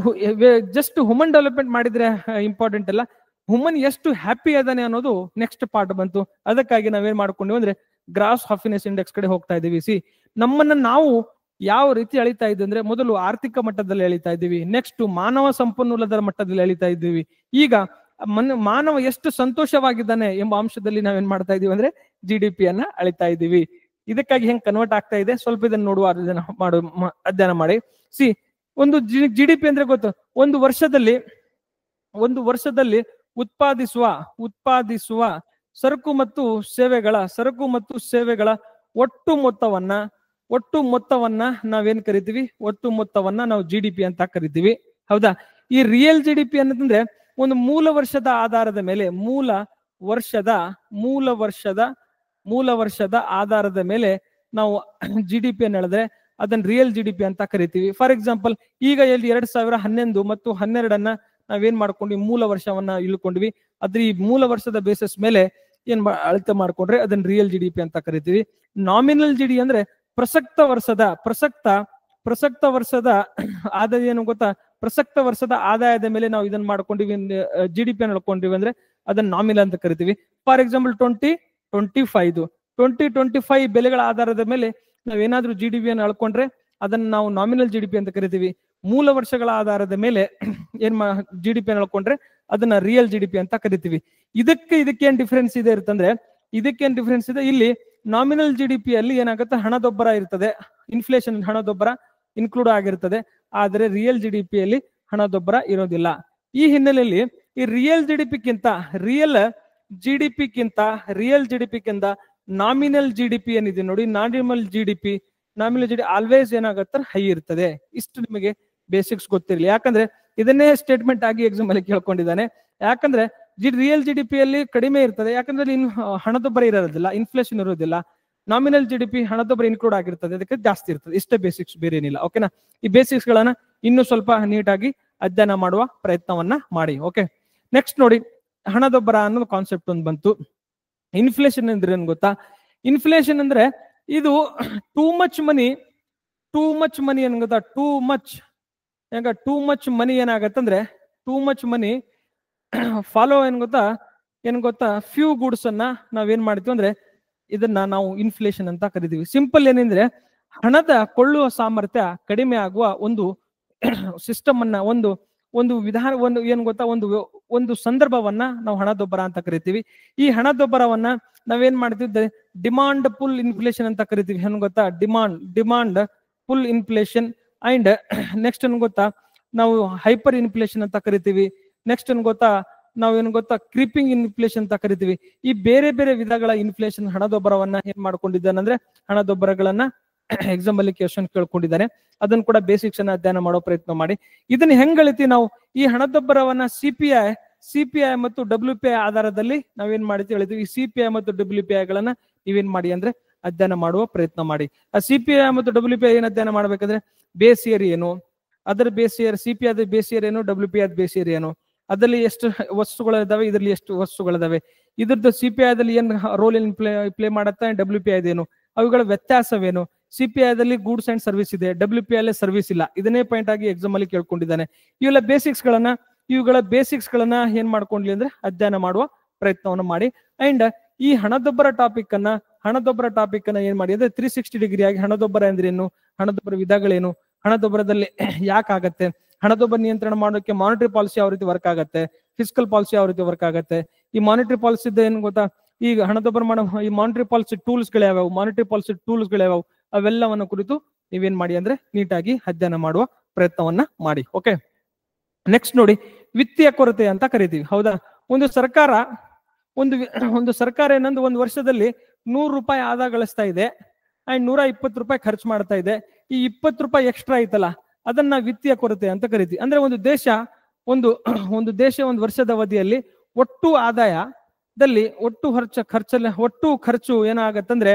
ಜಸ್ಟ್ ಹ್ಯೂಮನ್ ಡೆವಲಪ್ಮೆಂಟ್ ಮಾಡಿದ್ರೆ ಇಂಪಾರ್ಟೆಂಟ್ ಅಲ್ಲ, ವುಮನ್ ಎಷ್ಟು ಹ್ಯಾಪಿ ಅದಾನೆ ಅನ್ನೋದು ನೆಕ್ಸ್ಟ್ ಪಾರ್ಟ್ ಬಂತು. ಅದಕ್ಕಾಗಿ ನಾವೇನ್ ಮಾಡ್ಕೊಂಡಿವಿ ಅಂದ್ರೆ ಗ್ರಾಸ್ ಹ್ಯಾಪಿನೆಸ್ ಇಂಡೆಕ್ಸ್ ಕಡೆ ಹೋಗ್ತಾ ಇದೀವಿ. ನಮ್ಮನ್ನ ನಾವು ಯಾವ ರೀತಿ ಎಳಿತಾ ಇದ್ದೀವಿ ಅಂದ್ರೆ, ಮೊದಲು ಆರ್ಥಿಕ ಮಟ್ಟದಲ್ಲಿ ಎಳಿತಾ ಇದ್ದೀವಿ, ನೆಕ್ಸ್ಟ್ ಮಾನವ ಸಂಪನ್ಮೂಲದ ಮಟ್ಟದಲ್ಲಿ ಎಳಿತಾ ಇದ್ದೀವಿ. ಈಗ ಮಾನವ ಎಷ್ಟು ಸಂತೋಷವಾಗಿದ್ದಾನೆ ಎಂಬ ಅಂಶದಲ್ಲಿ ನಾವೇನ್ ಮಾಡ್ತಾ ಇದೀವಿ ಅಂದ್ರೆ GDP ಅನ್ನ ಅಳಿತಾ ಇದ್ದೀವಿ. ಇದಕ್ಕಾಗಿ ಹೆಂಗ್ ಕನ್ವರ್ಟ್ ಆಗ್ತಾ ಇದೆ ಸ್ವಲ್ಪ ಇದನ್ನ ನೋಡುವ ಅಧ್ಯಯನ ಮಾಡಿ. ಒಂದು GDP ಅಂದ್ರೆ ಗೊತ್ತು, ಒಂದು ವರ್ಷದಲ್ಲಿ ಉತ್ಪಾದಿಸುವ ಸರಕು ಮತ್ತು ಸೇವೆಗಳ ಒಟ್ಟು ಮೊತ್ತವನ್ನ ನಾವೇನ್ ಕರಿತೀವಿ, ಒಟ್ಟು ಮೊತ್ತವನ್ನ ನಾವು GDP ಅಂತ ಕರಿತೀವಿ. ಹೌದಾ? ಈ ರಿಯಲ್ GDP ಅನ್ನೋದಂದ್ರೆ ಒಂದು ಮೂಲ ವರ್ಷದ ಆಧಾರದ ಮೇಲೆ ಮೂಲ ವರ್ಷದ ಆಧಾರದ ಮೇಲೆ ನಾವು GDP ಅನ್ನು ಹೇಳಿದ್ರೆ ಅದನ್ನ ರಿಯಲ್ GDP ಅಂತ ಕರಿತೀವಿ. ಫಾರ್ ಎಕ್ಸಾಂಪಲ್, ಈಗ ಇಲ್ಲಿ 2011 ಮತ್ತು 2012 ನಾವೇನ್ ಮಾಡ್ಕೊಂಡ್ವಿ, ಮೂಲ ವರ್ಷವನ್ನ ಇಳ್ಕೊಂಡ್ವಿ. ಅದ್ರ ಈ ಮೂಲ ವರ್ಷದ ಬೇಸಿಸ್ ಮೇಲೆ ಅಳತೆ ಮಾಡ್ಕೊಂಡ್ರೆ ಅದನ್ನ ರಿಯಲ್ GDP ಅಂತ ಕರಿತೀವಿ. ನಾಮಿನಲ್ GDP ಅಂದ್ರೆ ಪ್ರಸಕ್ತ ವರ್ಷದ ಆದಾಯ ಏನು ಗೊತ್ತಾ, ಪ್ರಸಕ್ತ ವರ್ಷದ ಆದಾಯದ ಮೇಲೆ ನಾವು ಇದನ್ನ ಮಾಡ್ಕೊಂಡಿವಿ, GDP ಅನ್ನು ಹೇಳ್ಕೊಂಡಿವಿ ಅಂದ್ರೆ ಅದನ್ನ ನಾಮಿನಲ್ ಅಂತ ಕರಿತೀವಿ. ಫಾರ್ ಎಕ್ಸಾಂಪಲ್ 2025 ಬೆಲೆಗಳ ಆಧಾರದ ಮೇಲೆ ನಾವೇನಾದ್ರೂ GDP ಅನ್ನು ಅಳ್ಕೊಂಡ್ರೆ ಅದನ್ನ ನಾವು ನಾಮಿನಲ್ GDP ಅಂತ ಕರಿತೀವಿ. ಮೂಲ ವರ್ಷಗಳ ಆಧಾರದ ಮೇಲೆ GDP ಅನ್ನು ಅಳ್ಕೊಂಡ್ರೆ ಅದನ್ನ ರಿಯಲ್ GDP ಅಂತ ಕರಿತೀವಿ. ಇದಕ್ಕೇನ್ ಡಿಫರೆನ್ಸ್ ಇದೆ ಇರ್ತಂದ್ರೆ, ಇಲ್ಲಿ ನಾಮಿನಲ್ GDP ಅಲ್ಲಿ ಏನಾಗುತ್ತೆ, ಹಣದೊಬ್ಬರ ಇರ್ತದೆ, ಇನ್ಫ್ಲೇಷನ್ ಹಣದೊಬ್ಬರ ಇನ್ಕ್ಲೂಡ್ ಆಗಿರ್ತದೆ. ಆದ್ರೆ ರಿಯಲ್ GDP ಅಲ್ಲಿ ಹಣದೊಬ್ಬರ ಇರೋದಿಲ್ಲ. ಈ ಹಿನ್ನೆಲೆಯಲ್ಲಿ ಈ ರಿಯಲ್ GDP ಗಿಂತ ನಾಮಿನಲ್ GDP ಏನಿದೆ ನೋಡಿ, ನಾಮಿನಲ್ GDP ಆಲ್ವೇಸ್ ಏನಾಗುತ್ತೆ, ಹೈ ಇರ್ತದೆ. ಇಷ್ಟು ನಿಮಗೆ ಬೇಸಿಕ್ಸ್ ಗೊತ್ತಿರಲಿ. ಯಾಕಂದ್ರೆ ಇದನ್ನೇ ಸ್ಟೇಟ್ಮೆಂಟ್ ಆಗಿ ಎಕ್ಸಾಮ್ ಅಲ್ಲಿ ಕೇಳ್ಕೊಂಡಿದ್ದಾನೆ. ಯಾಕಂದ್ರೆ ರಿಯಲ್ GDP ಅಲ್ಲಿ ಕಡಿಮೆ ಇರ್ತದೆ, ಯಾಕಂದ್ರೆ ಹಣದೊಬ್ಬರ ಇರೋದಿಲ್ಲ, ಇನ್ಫ್ಲೇಷನ್ ಇರೋದಿಲ್ಲ. ನಾಮಿನಲ್ GDP ಹಣದೊಬ್ಬರ ಇನ್ಕ್ಲೂಡ್ ಆಗಿರ್ತದೆ, ಅದಕ್ಕೆ ಜಾಸ್ತಿ ಇರ್ತದೆ. ಇಷ್ಟೇ ಬೇಸಿಕ್ಸ್, ಬೇರೆ ಏನಿಲ್ಲ. ಓಕೆನಾ? ಈ ಬೇಸಿಕ್ಸ್ ಗಳನ್ನ ಇನ್ನೂ ಸ್ವಲ್ಪ ನೀಟಾಗಿ ಅಧ್ಯಯನ ಮಾಡುವ ಪ್ರಯತ್ನವನ್ನ ಮಾಡಿ. ಓಕೆ, ನೆಕ್ಸ್ಟ್ ನೋಡಿ, ಹಣದೊಬ್ಬರ ಅನ್ನೋದು ಕಾನ್ಸೆಪ್ಟ್ ಒಂದು ಬಂತು. ಇನ್ಫ್ಲೇಷನ್ ಅಂದ್ರೆ ಏನ್ ಗೊತ್ತಾ? ಇನ್ಫ್ಲೇಷನ್ ಅಂದ್ರೆ ಇದು ಟೂ ಮಚ್ ಮನಿ ಏನ್ ಗೊತ್ತಾ, ಟೂ ಮಚ್ ಮನಿ ಏನಾಗತ್ತಂದ್ರೆ, ಟೂ ಮಚ್ ಮನಿ ಫಾಲೋ ಏನ್ ಗೊತ್ತಾ ಫ್ಯೂ ಗುಡ್ಸ್ ಅನ್ನ ನಾವೇನ್ ಮಾಡ್ತೀವಿ ಅಂದ್ರೆ ಇದನ್ನ ನಾವು ಇನ್ಫ್ಲೇಷನ್ ಅಂತ ಕರಿತೀವಿ. ಸಿಂಪಲ್ ಏನಂದ್ರೆ, ಹಣದ ಕೊಳ್ಳುವ ಸಾಮರ್ಥ್ಯ ಕಡಿಮೆ ಆಗುವ ಒಂದು ಸಿಸ್ಟಮ್ ಅನ್ನ, ಒಂದು ವಿಧಾನ, ಒಂದು ಸಂದರ್ಭವನ್ನ ನಾವು ಹಣದೊಬ್ಬರ ಅಂತ ಕರಿತೀವಿ. ಈ ಹಣದೊಬ್ಬರವನ್ನ ನಾವೇನ್ ಮಾಡ್ತೀವಿ, ಡಿಮಾಂಡ್ ಪುಲ್ ಇನ್ಫ್ಲೇಷನ್ ಅಂತ ಕರಿತೀವಿ. ಏನ್ ಗೊತ್ತಾ, demand pull inflation. And next ಏನ್ ಗೊತ್ತಾ, ನಾವು ಹೈಪರ್ ಇನ್ಫ್ಲೇಷನ್ ಅಂತ ಕರಿತೀವಿ. ನೆಕ್ಸ್ಟ್ ಏನ್ ಗೊತ್ತಾ, ಕ್ರೀಪಿಂಗ್ ಇನ್ಫ್ಲೇಷನ್ ಅಂತ ಕರಿತೀವಿ. ಈ ಬೇರೆ ಬೇರೆ ವಿಧಗಳ ಇನ್ಫ್ಲೇಷನ್ ಹಣದೊಬ್ಬರವನ್ನ ಏನ್ ಮಾಡ್ಕೊಂಡಿದ್ದಾನಂದ್ರೆ, ಹಣದೊಬ್ಬರಗಳನ್ನ ಎಕ್ಸಾಮ್ ಅಲ್ಲಿ ಕ್ವೆಶ್ಚನ್ ಕೇಳ್ಕೊಂಡಿದ್ದಾನೆ. ಅದನ್ನು ಕೂಡ ಬೇಸಿಕ್ಸ್ ಅನ್ನ ಅಧ್ಯಯನ ಮಾಡೋ ಪ್ರಯತ್ನ ಮಾಡಿ. ಇದನ್ನ ಹೆಂಗ್ ಗಳಿತೀವಿ ನಾವು, ಈ ಹಣದೊಬ್ಬರವನ್ನ CPI ಮತ್ತು WPI ಆಧಾರದಲ್ಲಿ ನಾವೇನ್ ಮಾಡ್ತೀವಿ ಹೇಳಿದ್ವಿ. ಈ CPI ಮತ್ತು WPI ಗಳನ್ನ ನೀವೇನ್ ಮಾಡಿ ಅಂದ್ರೆ ಅಧ್ಯಯನ ಮಾಡುವ ಪ್ರಯತ್ನ ಮಾಡಿ. ಆ CPI ಮತ್ತು WPI ಏನ್ ಅಧ್ಯಯನ ಮಾಡ್ಬೇಕಂದ್ರೆ, ಬೇಸ್ ಇಯರ್ ಏನು, ಅದರ ಬೇಸ್ ಇಯರ್, CPI ಅದ ಬೇಸ್ ಇಯರ್ ಏನು, WPI ಅದ ಬೇಸ್ ಇಯರ್ ಏನು, ಅದರಲ್ಲಿ ಎಷ್ಟು ವಸ್ತುಗಳಿದಾವೆ, ಇದರಲ್ಲಿ ಎಷ್ಟು ವಸ್ತುಗಳಿದಾವೆ, ಇದ್ರದ್ದು CPI ದಲ್ಲಿ ಏನ್ ರೋಲ್ ಪ್ಲೇ ಮಾಡುತ್ತೆ, WPI ಏನು, ಅವುಗಳ ವ್ಯತ್ಯಾಸವೇನು. CPI ದಲ್ಲಿ ಗೂಡ್ಸ್ ಅಂಡ್ ಸರ್ವಿಸ್ ಇದೆ, WPI ಅಲ್ಲಿ ಸರ್ವಿಸ್ ಇಲ್ಲ. ಇದನ್ನೇ ಪಾಯಿಂಟ್ ಆಗಿ ಎಕ್ಸಾಮ್ ಅಲ್ಲಿ ಕೇಳ್ಕೊಂಡಿದ್ದಾನೆ. ಇವುಗಳ ಬೇಸಿಕ್ಸ್ ಗಳನ್ನ ಏನ್ ಮಾಡ್ಕೊಂಡ್ಲಿ ಅಂದ್ರೆ ಅಧ್ಯಯನ ಮಾಡುವ ಪ್ರಯತ್ನವನ್ನು ಮಾಡಿ. ಅಂಡ್ ಈ ಹಣದೊಬ್ಬರ ಟಾಪಿಕ್ ಅನ್ನ ಏನ್ ಮಾಡಿ ಅಂದ್ರೆ 360 ಡಿಗ್ರಿ ಆಗಿ ಹಣದೊಬ್ಬರ ಅಂದ್ರೆ ಏನು, ಹಣದೊಬ್ಬರ ವಿಧಗಳೇನು, ಹಣದೊಬ್ಬರದಲ್ಲಿ ಯಾಕಾಗತ್ತೆ, ಹಣದೊಬ್ಬರ ನಿಯಂತ್ರಣ ಮಾಡೋಕೆ ಮಾನಿಟರಿ ಪಾಲಿಸಿ ಯಾವ ರೀತಿ ವರ್ಕ್ ಆಗತ್ತೆ, ಫಿಸಿಕಲ್ ಪಾಲಿಸಿ ಯಾವ ರೀತಿ ವರ್ಕ್ ಆಗತ್ತೆ. ಈ ಮಾನಿಟರಿ ಪಾಲಿಸಿ ಏನ್ ಗೊತ್ತಾ, ಈಗ ಹಣದೊಬ್ಬರ ಮಾಡೋ ಈ ಮಾನಿಟರಿ ಪಾಲಿಸಿ ಟೂಲ್ಸ್ ಗಳಾವ್ಯಾವು, ಅವೆಲ್ಲವನ್ನ ಕುರಿತು ನೀವೇನ್ ಮಾಡಿ ಅಂದ್ರೆ ನೀಟಾಗಿ ಅಧ್ಯಯನ ಮಾಡುವ ಪ್ರಯತ್ನವನ್ನ ಮಾಡಿ. ಓಕೆ, ನೆಕ್ಸ್ಟ್ ನೋಡಿ, ವಿತ್ತೀಯ ಕೊರತೆ ಅಂತ ಕರಿತೀವಿ. ಹೌದಾ? ಒಂದು ಸರ್ಕಾರ ಏನಂದ್ರೆ ಒಂದು ವರ್ಷದಲ್ಲಿ 100 ರೂಪಾಯಿ ಆದಾಯ ಗಳಿಸ್ತಾ ಇದೆ ಅಂಡ್ 120 ರೂಪಾಯಿ ಖರ್ಚು ಮಾಡ್ತಾ ಇದೆ. ಈ 20 ರೂಪಾಯಿ ಎಕ್ಸ್ಟ್ರಾ ಐತಲ್ಲ, ಅದನ್ನ ವಿತ್ತೀಯ ಕೊರತೆ ಅಂತ ಕರಿತೀವಿ. ಅಂದ್ರೆ ಒಂದು ದೇಶ ಒಂದು ವರ್ಷದ ಅವಧಿಯಲ್ಲಿ ಒಟ್ಟು ಆದಾಯದಲ್ಲಿ ಒಟ್ಟು ಖರ್ಚು ಏನಾಗತ್ತಂದ್ರೆ,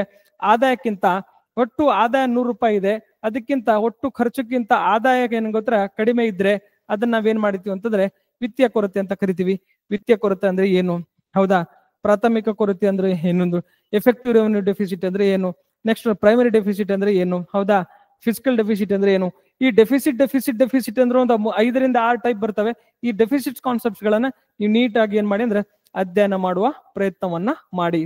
ಒಟ್ಟು ಆದಾಯ 100 ರೂಪಾಯಿ ಇದೆ, ಅದಕ್ಕಿಂತ ಒಟ್ಟು ಖರ್ಚಕ್ಕಿಂತ ಆದಾಯ ಏನ್ ಗೊತ್ತಾ ಕಡಿಮೆ ಇದ್ರೆ ಅದನ್ನ ನಾವೇನ್ ಮಾಡ್ತೀವಿ ಅಂತಂದ್ರೆ ವಿತ್ತೀಯ ಕೊರತೆ ಅಂತ ಕರಿತೀವಿ. ವಿತ್ತೀಯ ಕೊರತೆ ಅಂದ್ರೆ ಏನು? ಹೌದಾ? ಪ್ರಾಥಮಿಕ ಕೊರತೆ ಅಂದ್ರೆ ಏನೊಂದು, ಎಫೆಕ್ಟಿವ್ ರೆವೆನ್ಯೂ ಡೆಫಿಸಿಟ್ ಅಂದ್ರೆ ಏನು, ನೆಕ್ಸ್ಟ್ ಪ್ರೈಮರಿ ಡೆಫಿಸಿಟ್ ಅಂದ್ರೆ ಏನು, ಹೌದಾ? ಫಿಸಿಕಲ್ ಡೆಫಿಸಿಟ್ ಅಂದ್ರೆ ಏನು, ಈ ಡೆಫಿಸಿಟ್ ಅಂದ್ರೆ ಒಂದು 5 ರಿಂದ 6 ಟೈಪ್ ಬರ್ತವೆ. ಈ ಡೆಫಿಸಿಟ್ ಕಾನ್ಸೆಪ್ಟ್ಸ್ ಗಳನ್ನ ನೀವು ನೀಟಾಗಿ ಏನ್ ಮಾಡಿ ಅಂದ್ರೆ ಅಧ್ಯಯನ ಮಾಡುವ ಪ್ರಯತ್ನವನ್ನ ಮಾಡಿ.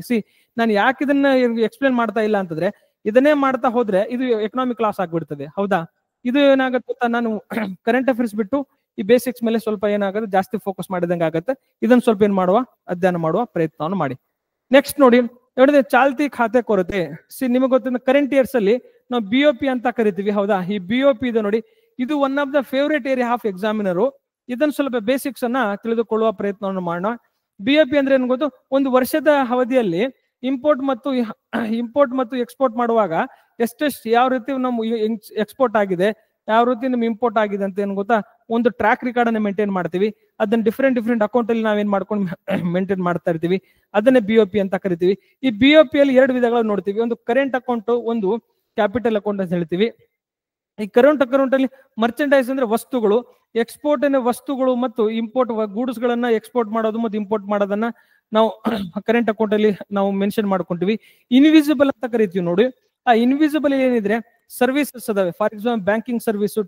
ನಾನು ಯಾಕೆ ಇದನ್ನ ಎಕ್ಸ್ಪ್ಲೇನ್ ಮಾಡ್ತಾ ಇಲ್ಲ ಅಂತಂದ್ರೆ, ಇದನ್ನೇ ಮಾಡ್ತಾ ಹೋದ್ರೆ ಇದು ಎಕನಾಮಿಕ್ ಕ್ಲಾಸ್ ಆಗ್ಬಿಡ್ತದೆ. ಹೌದಾ, ಇದು ಏನಾಗುತ್ತೆ, ನಾನು ಕರೆಂಟ್ ಅಫೇರ್ಸ್ ಬಿಟ್ಟು ಈ ಬೇಸಿಕ್ಸ್ ಮೇಲೆ ಸ್ವಲ್ಪ ಏನಾಗುತ್ತೆ ಜಾಸ್ತಿ ಫೋಕಸ್ ಮಾಡಿದಂಗೆ ಆಗುತ್ತೆ. ಇದನ್ನ ಸ್ವಲ್ಪ ಏನ್ ಮಾಡುವ ಅಧ್ಯಯನ ಮಾಡುವ ಪ್ರಯತ್ನವನ್ನು ಮಾಡಿ. ನೆಕ್ಸ್ಟ್ ನೋಡಿ, ನೋಡಿದ್ರೆ ಚಾಲ್ತಿ ಖಾತೆ ಕೊರತೆ. ನಿಮಗೆ ಗೊತ್ತಿದೆ ಕರೆಂಟ್ ಇಯರ್ಸ್ ಅಲ್ಲಿ ನಾವು BOP ಅಂತ ಕರಿತೀವಿ. ಹೌದಾ, ಈ BOP ಇದೆ ನೋಡಿ, ಇದು one of the favourite area of examiner. ಇದನ್ನ ಸ್ವಲ್ಪ ಬೇಸಿಕ್ಸ್ ಅನ್ನ ತಿಳಿದುಕೊಳ್ಳುವ ಪ್ರಯತ್ನವನ್ನು ಮಾಡೋಣ. BOP ಅಂದ್ರೆ ಏನ್ ಗೊತ್ತು, ಒಂದು ವರ್ಷದ ಅವಧಿಯಲ್ಲಿ ಇಂಪೋರ್ಟ್ ಮತ್ತು ಎಕ್ಸ್ಪೋರ್ಟ್ ಮಾಡುವಾಗ ಎಷ್ಟೆಷ್ಟು ಯಾವ ರೀತಿ ನಮ್ಮ ಎಕ್ಸ್ಪೋರ್ಟ್ ಆಗಿದೆ, ಯಾವ ರೀತಿ ನಮ್ ಇಂಪೋರ್ಟ್ ಆಗಿದೆ ಅಂತ ಏನ್ ಗೊತ್ತಾ, ಒಂದು ಟ್ರ್ಯಾಕ್ ರೆಕಾರ್ಡ್ ಅನ್ನ ಮೇಂಟೈನ್ ಮಾಡ್ತೀವಿ. ಅದನ್ನ ಡಿಫ್ರೆಂಟ್ ಅಕೌಂಟ್ ಅಲ್ಲಿ ನಾವೇನ್ ಮಾಡ್ಕೊಂಡು ಮೇಂಟೈನ್ ಮಾಡ್ತಾ ಇರ್ತೀವಿ. ಅದನ್ನೇ BOP ಅಂತ ಕರಿತೀವಿ. ಈ BOP ಅಲ್ಲಿ 2 ವಿಧಗಳು ನೋಡ್ತೀವಿ. ಒಂದು ಕರೆಂಟ್ ಅಕೌಂಟ್, ಒಂದು ಕ್ಯಾಪಿಟಲ್ ಅಕೌಂಟ್ ಅಂತ ಹೇಳ್ತೀವಿ. ಈ ಕರೆಂಟ್ ಅಕೌಂಟ್ ಅಲ್ಲಿ ಮರ್ಚೆಂಡೈಸ್ ಅಂದ್ರೆ ವಸ್ತುಗಳು, ಎಕ್ಸ್ಪೋರ್ಟ್ ಅಂದ್ರೆ ವಸ್ತುಗಳು ಮತ್ತು ಇಂಪೋರ್ಟ್ ಗೂಡ್ಸ್ ಗಳನ್ನ ಎಕ್ಸ್ಪೋರ್ಟ್ ಮಾಡೋದು ಮತ್ತು ಇಂಪೋರ್ಟ್ ಮಾಡೋದನ್ನ ನಾವು ಕರೆಂಟ್ ಅಕೌಂಟ್ ಅಲ್ಲಿ ನಾವು ಮೆನ್ಷನ್ ಮಾಡ್ಕೊಂತೀವಿ. ಇನ್ವಿಸಿಬಲ್ ಅಂತ ಕರಿತೀವಿ ನೋಡಿ. ಆ ಇನ್ವಿಸಿಬಲ್ ಏನಿದ್ರೆ ಸರ್ವಿಸಸ್ ಅದಾವೆ. For example banking service,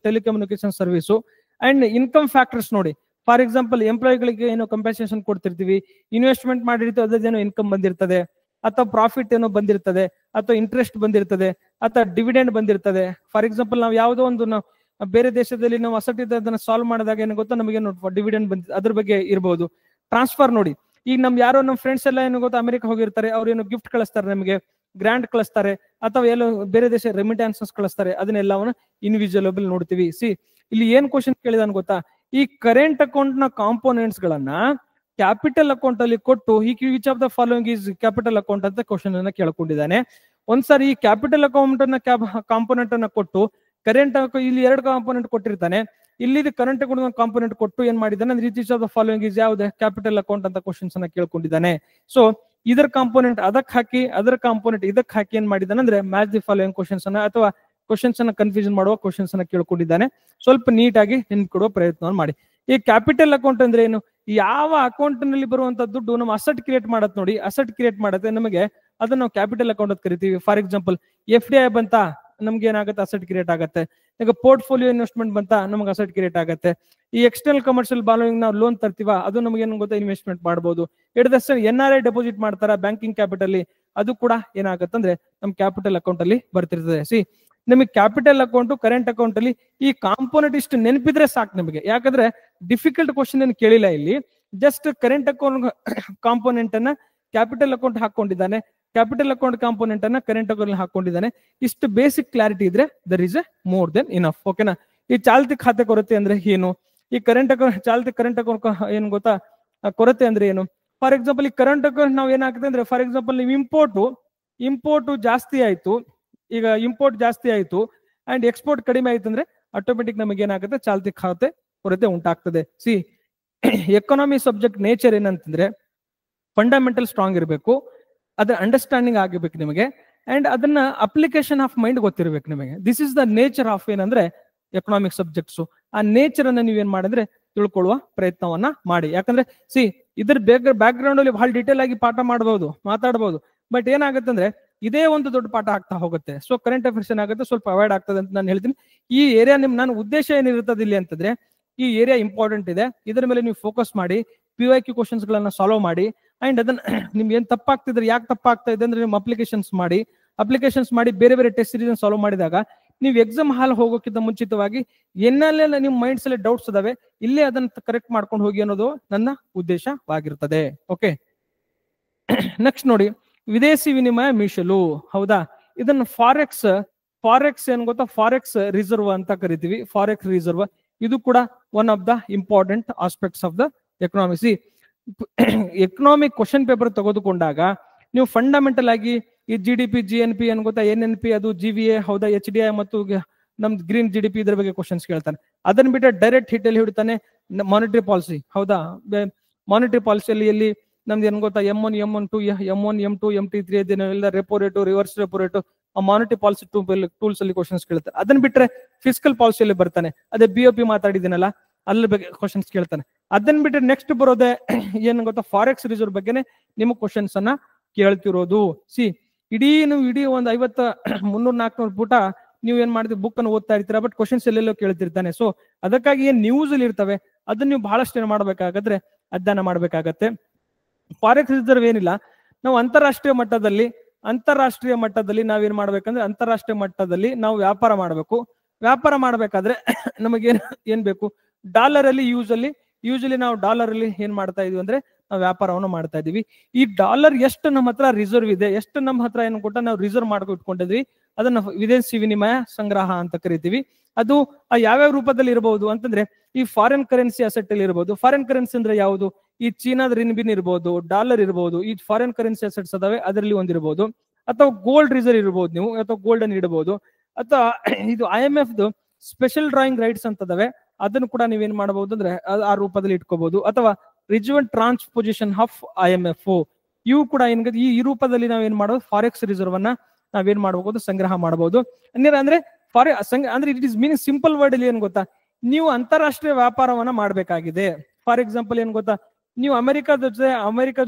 telecommunication service and income factors ನೋಡಿ. ಫಾರ್ ಎಕ್ಸಾಂಪಲ್ ಎಂಪ್ಲಾಯಿಗಳಿಗೆ ಏನೋ ಕಂಪೆನ್ಸೇಷನ್ ಕೊಡ್ತಿರ್ತೀವಿ, ಇನ್ವೆಸ್ಟ್ಮೆಂಟ್ ಮಾಡಿರ್ತೀವಿ, ಅದೇನೋ ಇನ್ಕಮ್ ಬಂದಿರ್ತದೆ, ಅಥವಾ ಪ್ರಾಫಿಟ್ ಏನೋ ಬಂದಿರ್ತದೆ, ಅಥವಾ ಇಂಟ್ರೆಸ್ಟ್ ಬಂದಿರ್ತದೆ, ಅಥವಾ ಡಿವಿಡೆಂಡ್ ಬಂದಿರ್ತದೆ. ಫಾರ್ ಎಕ್ಸಾಂಪಲ್ ನಾವು ಯಾವುದೋ ಒಂದು ಬೇರೆ ದೇಶದಲ್ಲಿ ನಾವು ಅಸೆಟ್ ಅದನ್ನ ಸಾಲ್ವ್ ಮಾಡಿದಾಗ ಏನು ಗೊತ್ತಾ, ನಮಗೆ ಡಿವಿಡೆಂಡ್ ಬಂದ ಅದ್ರ ಬಗ್ಗೆ ಇರಬಹುದು. ಟ್ರಾನ್ಸ್ಫರ್ ನೋಡಿ, ಈಗ ಯಾರೋ ನಮ್ಮ ಫ್ರೆಂಡ್ಸ್ ಎಲ್ಲ ಏನು ಗೊತ್ತಾ ಅಮೆರಿಕ ಹೋಗಿರ್ತಾರೆ, ಅವ್ರು ಏನೋ ಗಿಫ್ಟ್ ಕಳಿಸ್ತಾರೆ, ನಮಗೆ ಗ್ರಾಂಟ್ ಕಳಿಸ್ತಾರೆ, ಅಥವಾ ಎಲ್ಲೋ ಬೇರೆ ದೇಶ ರೆಮಿಟ್ಯಾನ್ಸಸ್ ಕಳಿಸ್ತಾರೆ. ಅದನ್ನೆಲ್ಲವನ್ನ ಇನ್ವಿಸಿಬಲ್ ನೋಡ್ತೀವಿ. ಇಲ್ಲಿ ಏನ್ ಕ್ವಶನ್ ಕೇಳಿದಾನ ಗೊತ್ತಾ, ಈ ಕರೆಂಟ್ ಅಕೌಂಟ್ ನ ಕಾಂಪೋನೆಂಟ್ಸ್ ಗಳನ್ನ ಕ್ಯಾಪಿಟಲ್ ಅಕೌಂಟ್ ಅಲ್ಲಿ ಕೊಟ್ಟು which of the following is capital account ಅಂತ ಕ್ವಶನ್ ಅನ್ನ ಕೇಳ್ಕೊಂಡಿದ್ದಾನೆ. ಒಂದ್ಸಾರಿ ಈ ಕ್ಯಾಪಿಟಲ್ ಅಕೌಂಟ್ ಅನ್ನ ಕಾಂಪೋನೆಂಟ್ ಅನ್ನ ಕೊಟ್ಟು ಕರೆಂಟ್ ಇಲ್ಲಿ 2 ಕಾಂಪೋನೆಂಟ್ ಕೊಟ್ಟಿರ್ತಾನೆ, ಇಲ್ಲಿ ಕರೆಂಟ್ ಅಕೌಂಟ್ ಕಾಂಪೋನೆಂಟ್ ಕೊಟ್ಟು ಏನ್ ಮಾಡಿದ್ದಾನೆ ಅಂದ್ರೆ which of the following is ಯಾವ್ದು ಕ್ಯಾಪಿಟಲ್ ಅಕೌಂಟ್ ಅಂತ ಕ್ವಶನ್ಸ್ ಅನ್ನ ಕೇಳ್ಕೊಂಡಿದ್ದಾನೆ. ಸೊ ಇದರ ಕಾಂಪೋನೆಂಟ್ ಅದಕ್ಕೆ ಹಾಕಿ, ಅದರ ಕಾಂಪೋನೆಂಟ್ ಇದಕ್ಕೆ ಹಾಕಿ ಏನ್ ಮಾಡಿದ್ದಾನೆ ಅಂದ್ರೆ ಮ್ಯಾಚ್ ದಿ ಫಾಲೋಯಿಂಗ್ ಕ್ವಶನ್ಸ್ ಅನ್ನ ಅಥವಾ ಕ್ವಶನ್ಸ್ ಅನ್ನ ಕನ್ಫ್ಯೂಷನ್ ಮಾಡುವ ಕ್ವಶನ್ಸ್ ಅನ್ನ ಕೇಳ್ಕೊಂಡಿದ್ದಾನೆ. ಸ್ವಲ್ಪ ನೀಟಾಗಿ ನೆನ್ಪಿಡುವ ಪ್ರಯತ್ನವನ್ನು ಮಾಡಿ. ಈ ಕ್ಯಾಪಿಟಲ್ ಅಕೌಂಟ್ ಅಂದ್ರೆ ಏನು, ಯಾವ ಅಕೌಂಟ್ ನಲ್ಲಿ ಬರುವಂತ ದುಡ್ಡು ನಮ್ಮ ಅಸೆಟ್ ಕ್ರಿಯೇಟ್ ಮಾಡತ್ ನೋಡಿ, ಅಸೆಟ್ ಕ್ರಿಯೇಟ್ ಮಾಡುತ್ತೆ ನಮಗೆ, ಅದನ್ನ ನಾವು ಕ್ಯಾಪಿಟಲ್ ಅಕೌಂಟ್ ಅಂತ ಕರಿತೀವಿ. ಫಾರ್ ಎಕ್ಸಾಂಪಲ್ FDI ಬಂತ, ನಮ್ಗೆ ಏನಾಗುತ್ತೆ ಅಸೆಟ್ ಕ್ರಿಯೇಟ್ ಆಗುತ್ತೆ. ಈಗ ಪೋರ್ಟ್ಫೋಲಿಯೋ ಇನ್ವೆಸ್ಟ್ಮೆಂಟ್ ಬಂತ, ನಮ್ಗೆ ಅಸೆಟ್ ಕ್ರಿಯೇಟ್ ಆಗುತ್ತೆ. ಈ ಎಕ್ಸ್ಟರ್ನಲ್ ಕಮರ್ಷಿಯಲ್ ಬಾರೋಯಿಂಗ್ ನಾವು ಲೋನ್ ತರ್ತೀವ, ಅದು ನಮ್ಗೆ ಏನು ಗೊತ್ತಾ ಇನ್ವೆಸ್ಟ್ಮೆಂಟ್ ಮಾಡಬಹುದು. ಇಡದಷ್ಟು NRI ಡೆಪಾಸಿಟ್ ಮಾಡ್ತಾರ ಬ್ಯಾಂಕಿಂಗ್ ಕ್ಯಾಪಿಟಲ್, ಅದು ಕೂಡ ಏನಾಗುತ್ತೆ ಅಂದ್ರೆ ನಮ್ ಕ್ಯಾಪಿಟಲ್ ಅಕೌಂಟ್ ಅಲ್ಲಿ ಬರ್ತಿರ್ತದೆ. ನಿಮಗೆ ಕ್ಯಾಪಿಟಲ್ ಅಕೌಂಟ್, ಕರೆಂಟ್ ಅಕೌಂಟ್ ಅಲ್ಲಿ ಈ ಕಾಂಪೋನೆಂಟ್ ಇಷ್ಟು ನೆನಪಿದ್ರೆ ಸಾಕು ನಿಮಗೆ. ಯಾಕಂದ್ರೆ ಡಿಫಿಕಲ್ಟ್ ಕ್ವಶನ್ ಏನು ಕೇಳಿಲ್ಲ ಇಲ್ಲಿ, ಜಸ್ಟ್ ಕರೆಂಟ್ ಅಕೌಂಟ್ ಕಾಂಪೋನೆಂಟ್ ಅನ್ನ ಕ್ಯಾಪಿಟಲ್ ಅಕೌಂಟ್ ಹಾಕೊಂಡಿದ್ದಾನೆ, ಕ್ಯಾಪಿಟಲ್ ಅಕೌಂಟ್ ಕಾಂಪೋನೆಂಟ್ ಅನ್ನ ಕರೆಂಟ್ ಅಕೌಂಟ್ ಹಾಕೊಂಡಿದ್ದಾನೆ. ಇಷ್ಟು ಬೇಸಿಕ್ ಕ್ಲಾರಿಟಿ ಇದ್ರೆ there is a more than enough. ಓಕೆನಾ. ಈ ಚಾಲ್ತಿ ಖಾತೆ ಕೊರತೆ ಅಂದ್ರೆ ಏನು, ಈ ಕರೆಂಟ್ ಅಕೌಂಟ್ ಕರೆಂಟ್ ಅಕೌಂಟ್ ಏನ್ ಗೊತ್ತಾ, ಕೊರತೆ ಅಂದ್ರೆ ಏನು. ಫಾರ್ ಎಕ್ಸಾಂಪಲ್ ಈ ಕರೆಂಟ್ ಅಕೌಂಟ್ ನಾವು ಏನಾಗ್ತದೆ ಅಂದ್ರೆ, ಫಾರ್ ಎಕ್ಸಾಂಪಲ್ ನೀವು ಇಂಪೋರ್ಟ್ ಜಾಸ್ತಿ ಆಯ್ತು, ಈಗ ಇಂಪೋರ್ಟ್ ಜಾಸ್ತಿ ಆಯ್ತು ಅಂಡ್ ಎಕ್ಸ್ಪೋರ್ಟ್ ಕಡಿಮೆ ಆಯ್ತು ಅಂದ್ರೆ ಆಟೋಮೆಟಿಕ್ ನಮಗೆ ಏನಾಗುತ್ತೆ ಚಾಲ್ತಿ ಖಾತೆ ಕೊರತೆ ಉಂಟಾಗ್ತದೆ. ಎಕಾನಮಿ ಸಬ್ಜೆಕ್ಟ್ ನೇಚರ್ ಏನಂತಂದ್ರೆ ಫಂಡಮೆಂಟಲ್ ಸ್ಟ್ರಾಂಗ್ ಇರಬೇಕು, ಅದ್ರ ಅಂಡರ್ಸ್ಟ್ಯಾಂಡಿಂಗ್ ಆಗಿರ್ಬೇಕು ನಿಮಗೆ, ಅಂಡ್ ಅದನ್ನ ಅಪ್ಲಿಕೇಶನ್ ಆಫ್ ಮೈಂಡ್ ಗೊತ್ತಿರ್ಬೇಕು ನಿಮಗೆ. This is the nature of ಏನಂದ್ರೆ ಎಕನಾಮಿಕ್ ಸಬ್ಜೆಕ್ಟ್ಸ್. ಆ ನೇಚರ್ ಅನ್ನ ನೀವೇನ್ ಮಾಡಿದ್ರೆ ತಿಳ್ಕೊಳ್ಳುವ ಪ್ರಯತ್ನವನ್ನ ಮಾಡಿ. ಯಾಕಂದ್ರೆ ಇದ್ರ ಬ್ಯಾಕ್ ಗ್ರೌಂಡ್ ಅಲ್ಲಿ ಬಹಳ ಡೀಟೇಲ್ ಆಗಿ ಪಾಠ ಮಾಡಬಹುದು, ಮಾತಾಡಬಹುದು, ಬಟ್ ಏನಾಗುತ್ತೆ ಅಂದ್ರೆ ಇದೇ ಒಂದು ದೊಡ್ಡ ಪಾಠ ಆಗ್ತಾ ಹೋಗುತ್ತೆ. ಸೊ ಕರೆಂಟ್ ಅಫೇರ್ಸ್ ಏನಾಗುತ್ತೆ ಸ್ವಲ್ಪ ಅವಾಯ್ಡ್ ಆಗ್ತದೆ ಅಂತ ನಾನು ಹೇಳ್ತೀನಿ. ಈ ಏರಿಯಾ ನನ್ನ ಉದ್ದೇಶ ಏನಿರ್ತದೆ ಇಲ್ಲಿ ಅಂತಂದ್ರೆ, ಈ ಏರಿಯಾ ಇಂಪಾರ್ಟೆಂಟ್ ಇದೆ, ಇದರ ಮೇಲೆ ನೀವು ಫೋಕಸ್ ಮಾಡಿ, PYQ ಕ್ವಶನ್ಸ್ ಗಳನ್ನ ಸಾಲ್ವ್ ಮಾಡಿ, ಅಂಡ್ ಅದನ್ನ ನಿಮ್ಗೆ ಏನ್ ತಪ್ಪಾಗ್ತಿದ್ರೆ ಯಾಕೆ ತಪ್ಪಾಗ್ತಾ ಇದೆ ಅಂದ್ರೆ ನಿಮ್ಮ ಅಪ್ಲಿಕೇಶನ್ಸ್ ಮಾಡಿ ಬೇರೆ ಬೇರೆ ಟೆಸ್ಟ್ ಸೀರೀಸ್ ಸಾಲ್ವ್ ಮಾಡಿದಾಗ ನೀವು ಎಕ್ಸಾಮ್ ಹಾಲ್ ಹೋಗೋಕ್ಕಿಂತ ಮುಂಚಿತವಾಗಿ ಏನೆಲ್ಲ ನಿಮ್ಮ ಮೈಂಡ್ಸ್ ಅಲ್ಲಿ ಡೌಟ್ಸ್ ಅದಾವೆ, ಇಲ್ಲೇ ಅದನ್ನ ಕರೆಕ್ಟ್ ಮಾಡ್ಕೊಂಡು ಹೋಗಿ ಅನ್ನೋದು ನನ್ನ ಉದ್ದೇಶವಾಗಿರ್ತದೆ. ಓಕೆ, ನೆಕ್ಸ್ಟ್ ನೋಡಿ, ವಿದೇಶಿ ವಿನಿಮಯ ಮೀಸಲು. ಹೌದಾ, ಇದನ್ನ ಫಾರೆಕ್ಸ್ ಏನ್ ಗೊತ್ತಾ, ಫಾರೆಕ್ಸ್ ರಿಸರ್ವ್ ಅಂತ ಕರಿತೀವಿ. ಫಾರೆಕ್ಸ್ ರಿಸರ್ವ್ ಇದು ಕೂಡ one of the important aspects of the economics. Economic question paper ತೆಗೆದುಕೊಂಡಾಗ ನೀವು ಫಂಡಮೆಂಟಲ್ ಆಗಿ ಈ GDP GNP ಏನ್ ಗೊತ್ತಾ, NNP ಅದು GVA, ಹೌದಾ, HDI ಮತ್ತು ನಮ್ದು ಗ್ರೀನ್ GDP ಇದ್ರ ಬಗ್ಗೆ ಕ್ವಶನ್ಸ್ ಕೇಳ್ತಾನೆ. ಅದನ್ನ ಬಿಟ್ಟರೆ ಡೈರೆಕ್ಟ್ ಹಿಟ್ ಅಲ್ಲಿ ಹಿಡಿತಾನೆ ಮಾನಿಟರಿ ಪಾಲಿಸಿ. ಹೌದಾ, ಮಾನಿಟರಿ ಪಾಲಿಸಿಯಲ್ಲಿ ಎಲ್ಲಿ ನಮ್ದು ಏನ್ ಗೊತ್ತಾ M1 M2 M2 M3 ಎಲ್ಲ repo rate, reverse repo rate, monetary policy tools ಅಲ್ಲಿ ಕ್ವಶನ್ಸ್ ಕೇಳ್ತಾರೆ. ಅದನ್ನ ಬಿಟ್ರೆ ಫಿಸಿಕಲ್ ಪಾಲಿಸಿಯಲ್ಲಿ ಬರ್ತಾನೆ, ಅದೇ BOP ಮಾತಾಡಿದ್ದೀನಲ್ಲ ಅದ್ರ ಬಗ್ಗೆ ಕ್ವಶನ್ಸ್ ಕೇಳ್ತಾನೆ. ಅದನ್ನ ಬಿಟ್ರೆ ನೆಕ್ಸ್ಟ್ ಬರೋದೆ ಏನ್ ಗೊತ್ತಾ, ಫಾರೆಕ್ಸ್ ರಿಸರ್ವ್ ಬಗ್ಗೆನೆ ನಿಮಗೆ ಕ್ವಶನ್ಸ್ ಅನ್ನ ಕೇಳ್ತಿರೋದು. ಇಡೀ ಒಂದು 50 300-400 ಪುಟ ನೀವು ಏನ್ ಮಾಡ್ತೀವಿ ಬುಕ್ ಅನ್ನು ಓದ್ತಾ ಇರ್ತೀರಾ, ಬಟ್ ಕ್ವಶನ್ಸ್ ಎಲ್ಲೆಲ್ಲೋ ಕೇಳ್ತಿರ್ತಾನೆ. ಸೊ ಅದಕ್ಕಾಗಿ ಏನ್ ನ್ಯೂಸ್ ಅಲ್ಲಿ ಇರ್ತವೆ ಅದನ್ನ ನೀವು ಬಹಳಷ್ಟು ಏನ್ ಮಾಡ್ಬೇಕಾಗತ್ತೆ, ಅಧ್ಯಯನ ಮಾಡ್ಬೇಕಾಗತ್ತೆ. ಫಾರೆಕ್ಸ್ ರಿಸರ್ವ್ ಏನಿಲ್ಲ, ನಾವು ಅಂತಾರಾಷ್ಟ್ರೀಯ ಮಟ್ಟದಲ್ಲಿ ನಾವೇನ್ ಮಾಡ್ಬೇಕಂದ್ರೆ ಅಂತಾರಾಷ್ಟ್ರೀಯ ಮಟ್ಟದಲ್ಲಿ ನಾವು ವ್ಯಾಪಾರ ಮಾಡಬೇಕು. ವ್ಯಾಪಾರ ಮಾಡ್ಬೇಕಾದ್ರೆ ಏನ್ ಬೇಕು, ಡಾಲರ್ ಅಲ್ಲಿ ಯೂಶಲಿ ನಾವು ಡಾಲರ್ ಅಲ್ಲಿ ಏನ್ ಮಾಡ್ತಾ ಇದೀವಿ ಅಂದ್ರೆ ನಾವು ವ್ಯಾಪಾರವನ್ನು ಮಾಡ್ತಾ ಇದೀವಿ. ಈ ಡಾಲರ್ ಎಷ್ಟು ನಮ್ಮ ಹತ್ರ ರಿಸರ್ವ್ ಇದೆ, ಎಷ್ಟು ನಮ್ಮ ಹತ್ರ ಏನು ಕೊಟ್ಟ ನಾವು ರಿಸರ್ವ್ ಮಾಡ್ಕೊಂಡು ಇಟ್ಕೊಂಡಿದ್ವಿ, ಅದನ್ನ ವಿದೇಶಿ ವಿನಿಮಯ ಸಂಗ್ರಹ ಅಂತ ಕರಿತೀವಿ. ಅದು ಯಾವ್ಯಾವ ರೂಪದಲ್ಲಿ ಇರಬಹುದು ಅಂತಂದ್ರೆ ಈ ಫಾರಿನ್ ಕರೆನ್ಸಿ ಅಸೆಟ್ ಅಲ್ಲಿ ಇರಬಹುದು. ಫಾರಿನ್ ಕರೆನ್ಸಿ ಅಂದ್ರೆ ಯಾವುದು, ಈ ಚೀನಾದ ರಿನ್ಬಿನ್ ಇರಬಹುದು, ಡಾಲರ್ ಇರಬಹುದು, ಈ ಫಾರಿನ್ ಕರೆನ್ಸಿ ಅಸೆಟ್ಸ್ ಅದಾವೆ ಅದರಲ್ಲಿ ಒಂದಿರಬಹುದು. ಅಥವಾ ಗೋಲ್ಡ್ ರಿಸರ್ವ್ ಇರಬಹುದು ನೀವು, ಅಥವಾ ಗೋಲ್ಡ್ ಅನ್ನು ಇಡಬಹುದು. ಅಥವಾ ಇದು IMF ಸ್ಪೆಷಲ್ ಡ್ರಾಯಿಂಗ್ ರೈಟ್ಸ್ ಅಂತದವೆ, ಅದನ್ನು ಕೂಡ ನೀವೇನ್ ಮಾಡಬಹುದು ಅಂದ್ರೆ ಆ ರೂಪದಲ್ಲಿ ಇಟ್ಕೋಬಹುದು. ಅಥವಾ ರಿಜುವಲ್ ಟ್ರಾನ್ಸ್ಪೊಸಿಷನ್ ಆಫ್ IMF, ಇವು ಕೂಡ ಈ ರೂಪದಲ್ಲಿ ನಾವೇನ್ ಮಾಡೋದು, ಫಾರೆಕ್ಸ್ ರಿಸರ್ವ್ ಅನ್ನ ನಾವೇನ್ ಮಾಡಬಹುದು, ಸಂಗ್ರಹ ಮಾಡಬಹುದು. ಅಂದ್ರೆ ಅಂದ್ರೆ it is meaning simple word ಅಲ್ಲಿ ಏನ್ ಗೊತ್ತಾ, ನೀವು ಅಂತಾರಾಷ್ಟ್ರೀಯ ವ್ಯಾಪಾರವನ್ನ ಮಾಡ್ಬೇಕಾಗಿದೆ. ಫಾರ್ ಎಕ್ಸಾಂಪಲ್ ಏನ್ ಗೊತ್ತಾ, ನೀವು ಅಮೆರಿಕ